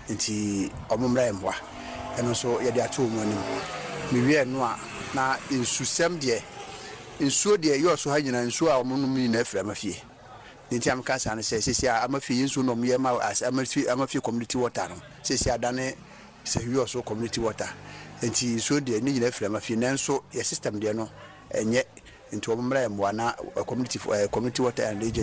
nti omumra emboa eno so ye de ato mu anim me wie no a na insusem de insuo de yo so ha nyina insuo a omunum ni na afra mafie nti am ka sa ne sesi a amafie insuo no me ma as amafie community water no sesi adane se yo so community water nti insuo de ni nyina afra mafie nanso ye system de no enye into omumra emboa na community water and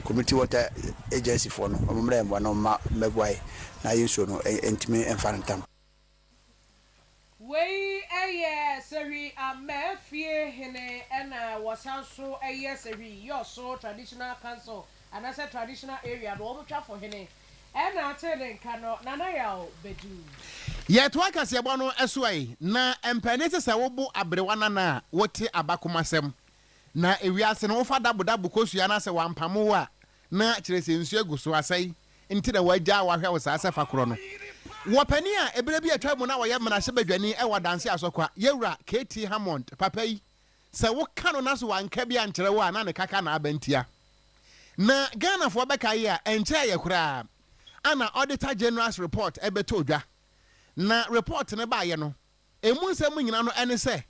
community water agency for no omumra emboa no meboai na yinso no entime enfantam
we sewi amafie hene ena wasanso sewi yo so traditional council and as a traditional area no omutwa for hene ena atene kano nana yawo bedu
yet waka se bono esoai na empanese se wobo abrewana na wote abakomasem na ewiase no fa dabodabu kosua na se wampamo a na kirese nsu aguso asai nti na wagya wahwe wo sase fakoro no wopani a ebere bi atwa mu na woye mna hye badwani e wadanse asokwa yewura KT Hammond papa yi se wo kano na so wanka bi ankyere wo na ne kaka na abantia na Ghana fo beka yi a enche ye kura ana auditor general's report ebeto odwa na report ne ba ye no emu nsem nyina no ene se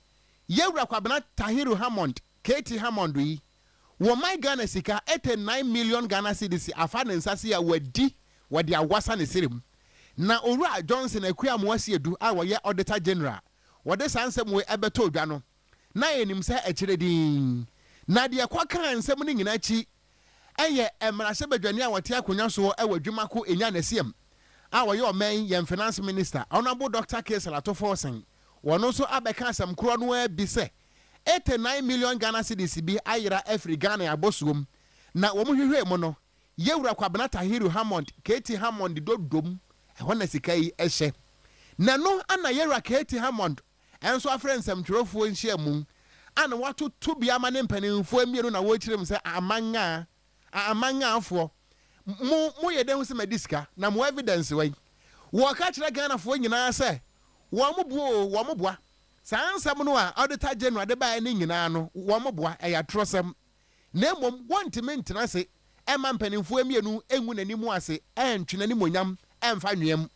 yewura kwabena Tahiru Hammond KT Hammond yi wo my Ghana sika 89 million Ghana cedis afa ne nsase ya wadi awasa ne sirim na Owura Johnson akua moasi edu a wo ye auditor general wode sansem we ebeto odwa no na enim se ekiredin na de kwaka nsem ne nyina chi eye emrahye badwani a wote akonya so e wadwumako enya nasiem a wo ye omen ye finance minister honorable Dr. Kesela to forcing wono so abeka asem kro no abi se 89 million Ghana cedis bi ayira Afri Ghana abosuom na wo hwehwe mo no yewura kwabena Tahiru Hammond KT Hammond dodom ehona sika yi ehye na no ana yewura KT Hammond enso afrensem twrofo nhia mu ana wato to bia ma ne mpanimfo amienu na wo kirem se amanga afo mo ye den se mediska na mo evidence wai wo ka kire Ghana fo nyina se wo mo boa sansam no a auditor general de ba ni nyina no wo mo boa e ya trosem na mom wontime ntena se e ma mpanimfo amienu enwu nanimu ase entwe nanimu nyam emfa nwem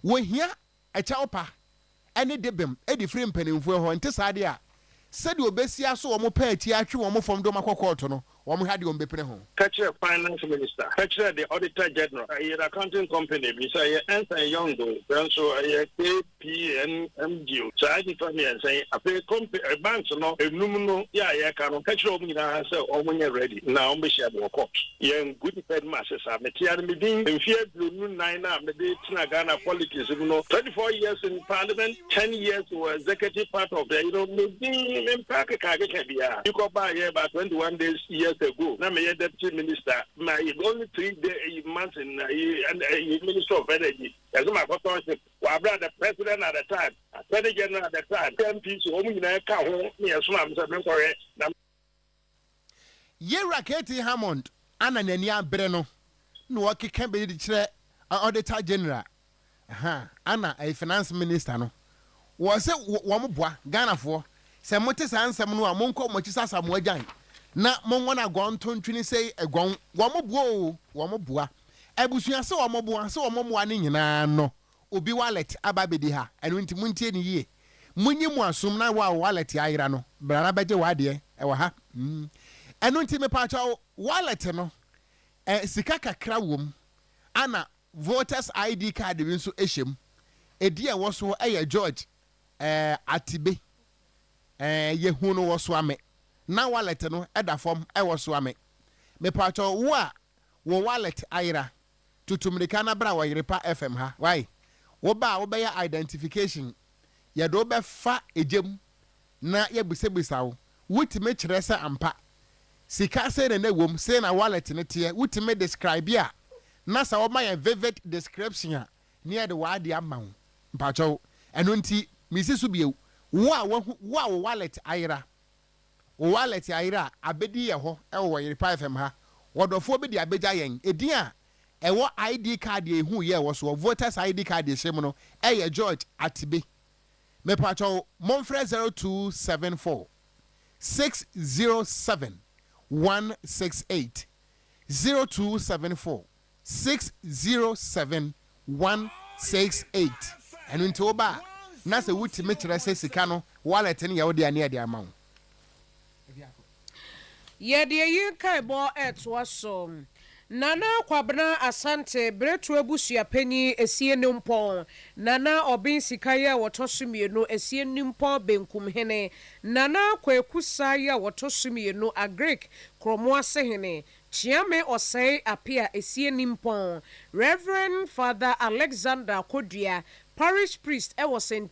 wo hia e chawpa ene debem e di free mpanimfo ho nte saade a sede obesia so wo mo pa ati atwe wo mo fom do makokoto no wo mo hade wo mbepre ho
catcher finance minister catcher the auditor general your accounting company bi say answer young do so KPNMG so I define and say a company banks no enum no ya ka no catcher o nyina say o mo nya ready na o be share the court yen good fed masses are metia me din enfie blue 9 na me dey tina Ghana politics no 24 years in parliament 10 years was executive part of the me din impact ka bia you go buy about 21 days years ago na me deputy minister my only 3 months in minister of energy as my partnership wa brother president at the time attorney general at the time MP so omu nyina ka ho me so am say me kore na
yewura KT Hammond ana nani abre no na wakeka be di kire auditor general ana a finance minister no wo se wo mo boa Ghana for se mote sa ansem no a monko mo chisa sa mo agyan na monwo na gon tontwini sei egon wo mo boa o wo mo boa abusua se wo mo boa se wo mo moa ne nyina no obi wallet ababedi ha eno nti muntie ni yie munyi mu asum na wa wallet ayira no brana beje wade e wa ha eno nti me pa cha wallet no sika kakra wom ana voters ID card bi nso ehyem edi e wo so George Atibe yehu no wo so ame na wallet no eda form wo so ame me pa cha wo a wo wallet ayira tutumrika na bra Oyerepa FM ha why wo ba wo be ya identification ye do be fa ejem na ye bisebisa wo wutime kire se ampa sika se na wom se na wallet ne tie wutime describe ya na sa wo ma ya vivid description a near the wadi amount mpacho eno nti misisu bie wo wallet ayira abedi ye ho e wo Oyerepa FM ha wodofo be di abeja yen edin a ewo ID card ye hu ye wo so voters ID card ye hyem no George Atibe me pacho monfre 0274 607 168 0274 607 168 and into ba na se wuti me kire se sika no wallet ne ye wo de ane de amawo
ye de yin kai bo eto so Nana Kwabna Asante Bretu Abusua Penny Esie Numpon Nana Obin Sikaya Watosumi no Esie Numpon Benkum Hene Nana Kwekusaya Watosumi no a Greek Kromoa Sehene Chiame Osei Apia Esie Numpon Reverend Father Alexander Kodia Parish priest St.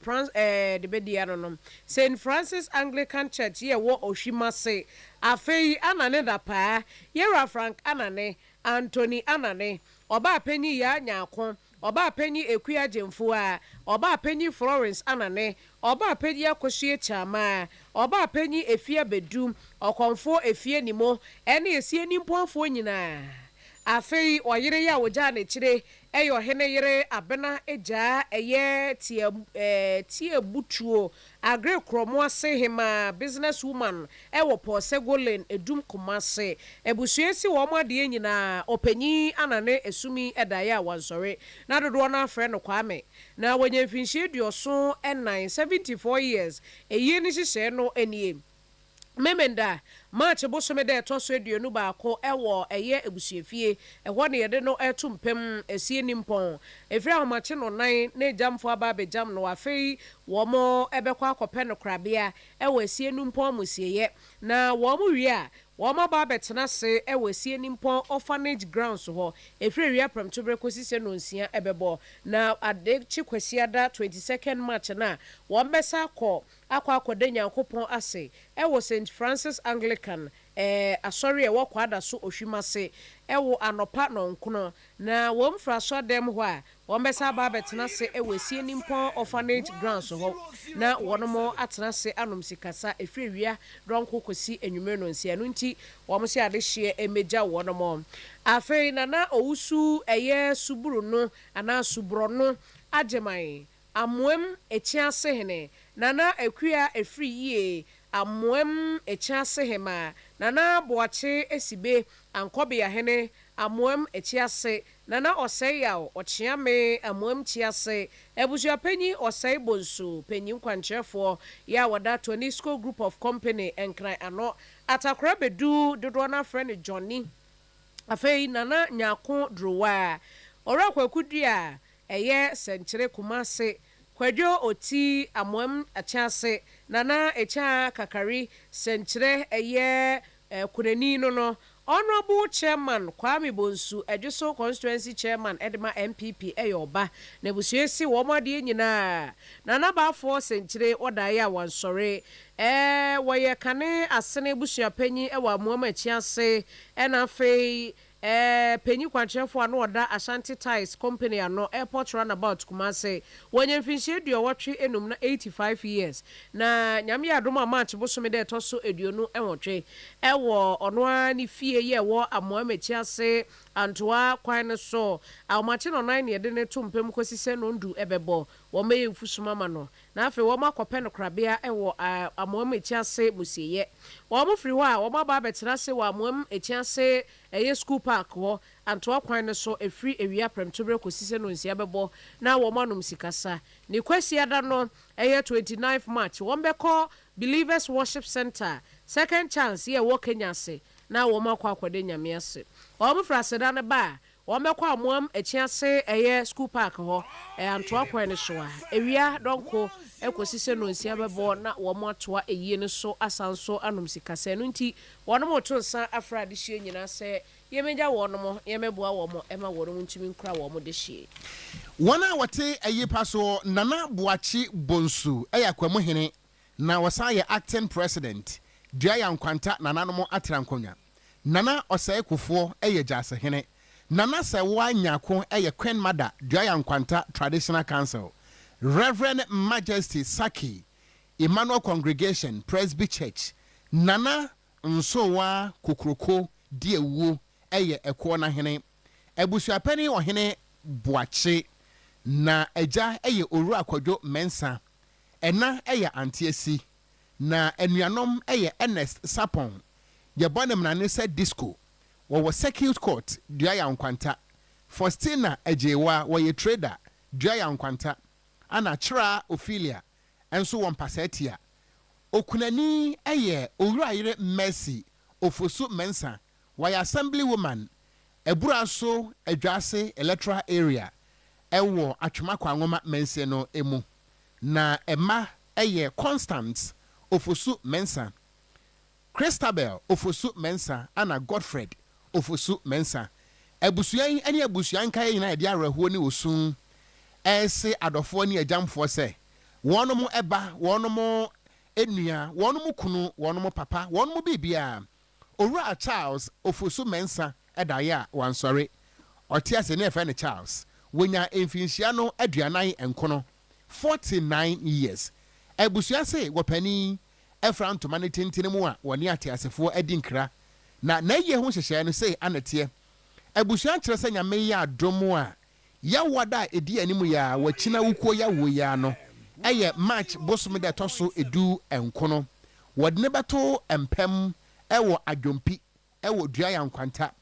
St. Francis Anglican Church ye wo Oshimase Afei anane da pa Yera Frank anane Anthony anane Oba penny ya nyako Oba penny Ekuya Jemfua Oba penny Florence anane Oba penny Akoshie Chama Oba penny Efia Bedum Okonfo Efie Nimo Ene Esie Nimpofo nyina Afei oyire ya woja ne chire eyo hene yere abena eja eye tie butuo agre kromo ase hima business woman ewo Posegolen edum Kumase ebusuesi wo made nyina opanyi anane esumi edaya wansore na dodo na afre no kwame na wonye finhie duoso en 74 years eye ni hihye no enie Memenda March bosome de toso aduonu baako ewo eye ebusuefie eho ne yede no etumpem esie nimpon efri ahomache no nan na jamfo aba bejam no afei wo mo ebekwa akopɛ no krabea ewo esie nimpon musieye na wo mo wi a wo ma ba betena se ewo esie nimpon orphanage grounds ho efri wi apram to brekosi se no nsia ebebo na ade chikwasiada 22nd March na wo mbesa akwa akwade nyankopon ase ewo St. Francis Anglican asori ewo kwada so ohwimase ewo anopa no nkono na wo mfra so dem ho a wo mbesa ba betena se ewo sie nimpon orphanage grounds ho na wonomo atena se anom sikasa efri wia donko kosi enwume no nsia no nti wo mo se ade hye emeja wonomo afei na owusu eye suburu no ana suburo no agemai amoem echiase hene nana ekuya efri yie amoem echiase hema nana boache esibe ankobe ya hene amoem echiase nana oseya ochiame amoem chiase ebusua penyi osei bonsu penyi kwanchefo ya wada Tonisco Group of Company enkran ano atakra bedu dodo na friend Johnny afei nana nyako drowa ora kwakudua eye senkyere Kumase Kwadwo oti amoem achiase nana echa kakari senkyere eye kunani no Honorable Chairman Kwame Bonsu Ejuso Constituency Chairman Edema MPP eyoba na busuesi wo made nyina nana ba fo senkyere odaya wansore woye kane asene busua panyi ewa amoem achiase ena fei penny kwanchefo ano oda Ashanti Ties Company ano airport runabout Kumase wonye mfinhye duowatwe enum na 85 years na nyame adom a match bosome de toso eduonu enwotwe ewo ono ani fie ye wo amoamechi ase antoa kwan ne so awmache no 9 ye de ne tumpem kosise no ndu ebebo wo meye mfusuma ma no na afi wo makope no krabea ewo amoamechi ase musieye wo mo firi ho a wo maba betena se wo amoamechi ase eye school park ho antoa kwan ne so efiri ewia premtobre kosise no nsia bebo na wo manum sikasa ni kwasi ada no eye 29th March wo mbeko Believers Worship Center second chance ye wo Kenya se na wo makwa akwade nyame ase wo mo fra seda ne ba wo mbeko amoam echi ase eye school park ho antoa kwan ne so a ewia donko ekosise no nsia bebo na wo mo atoa eyie ne so asanso anum sikasa no nti wono mo to nsa afra de hie nyina se yemeja wono mo yemeboa wo mo ema wono ntumi nkura wo mo de hie
wana wate ayipa so Nana Boachi Bonsu eyakwamu hene na wasa ye acting president dua ya nkwanta nana no mo atrankonya nana osaye kufo eye jase hene nana se wanyako eye Queen Mother dua ya nkwanta traditional council Reverend Majesty Saki Emmanuel Congregation Presby Church nana nsowa kokroko diewu eye ekwo na hene ebusuapani ohene Boachi na eja eye oru akwadwo mensa ena eye antiesi na enuanom eye Ernest Sapon ye bonem na ne se disco wo circuit court dua ya nkwanta Faustina ejewa wo ye trader dua ya nkwanta ana chira Ophelia enso won pasetia okunani eye oru ayire Mercy ofosu mensa wo assembly woman eburaso adwase electoral area ewo atwema kwangoma mense no emu na ema eye Constance ofosu mensa Christabel ofosu mensa ana Godfred ofosu mensa ebusuan ene ebusuan kai na ede areho ni osun ese adofo ni agyamfo se wonom eba wonom enua wonom kunu wonom papa wonom bibia Owura Charles ofosu mensa edaya wansori otiase ne efe ne Charles wonya emfinhia no aduanan enkono 49 years ebusua se wopani efra ntoma ne tentene mu a woni atiasefo adinkra na ye ho hyehye no se anete ebusua kyerɛ sɛ nyame ya adomo a ya wada edi animu ya wachina wuko ya wo ya no eye March bosom de toso edu enkono wodne beto empem ewo adwompi ewo dua ya nkwanta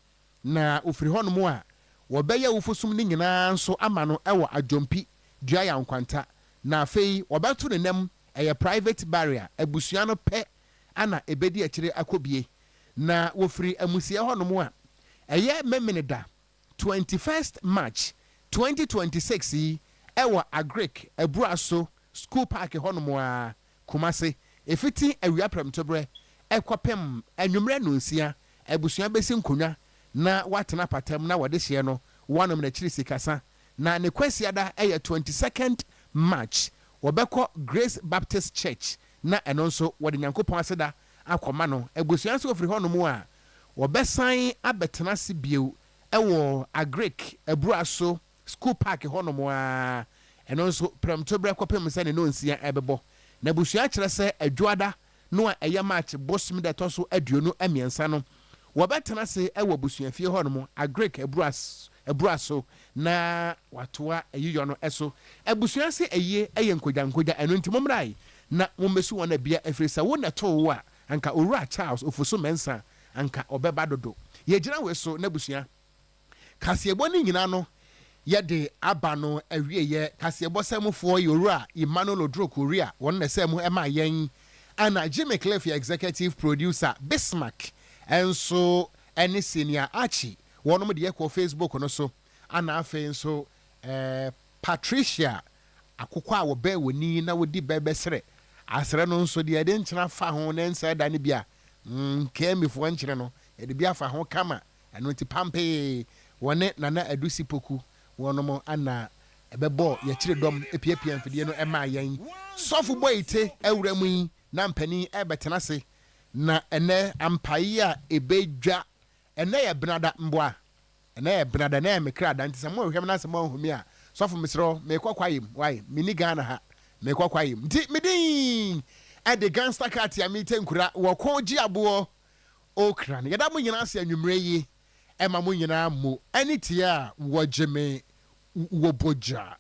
na ofiri hono mu a wobɛyɛ wofosum ne nyinaa nso ama no ewo adwompi dua ya nkwanta na afei wobɛto ne nam eye private barrier ebusua no pɛ ana ebedi akire akobie na wofiri amusie hono mu a eye memeneda 21st March 2026 ewo Agric Eburaso School Park hono mu a Kumase efiti awia premtobre ekwapem anwumre no nsia ebusua besi nkonya na watena patam na wode hye no wanom na chiri sikasa na ne kwasiada eye 22nd March wobekọ Grace Baptist Church na eno nso wode nyankopon aseda akoma no ebusua nso ofiri hono mu a wobesan abetena se bieu ewo Agric Eburaso School Park hono mu a eno nso premtobre kwapem se ne no nsia ebebo na ebusua kyerɛ sɛ adwada no a eye March bosom de toso aduonu amiensa no wobetena se ewo busuafie hono mu Agric Eburaso na watoa ayiyo no eso ebusua se eye nkoja eno ntimomrai na mombesu wona bia efrisa wona to wo a anka Owura Charles ofoso mensa anka obeba dodo ye gina we so na busua kasebo ni nyina no ye de aba no awie ye kasebo semfo ye Owura Emmanuel Odro Korea won na semu ema yen ana Jimmy Cliff executive producer Bismarck enso ene senior Archie wonom de ekọ Facebook no so ana afen nso Patricia akokọ a wo be woni na wodi bebesere asere no nso de ede nkyena fa ho na nsa da ne bia kemifo nkyere no ede bia fa ho kama eno ti pampe wone nana adusi poku wonom ana ebebo ye kire dom epiepia mfidie no ema yen sofu boyite awuramu yi na mpani ebetena se na ene ampai a ebedwa ene ye benada mboa ɛnɛ brada na me kra da nti sɛ mo hwem na sɛ mo ahumi a sɔfo mesro me kwakwayim why mini Ghana ha me kwakwayim nti medin at the gangster cat ya mi tenkura wo koji abo okra ne yada mo nyina ase anwumre yi e ma mo nyina mo anitia wo jeme wo boja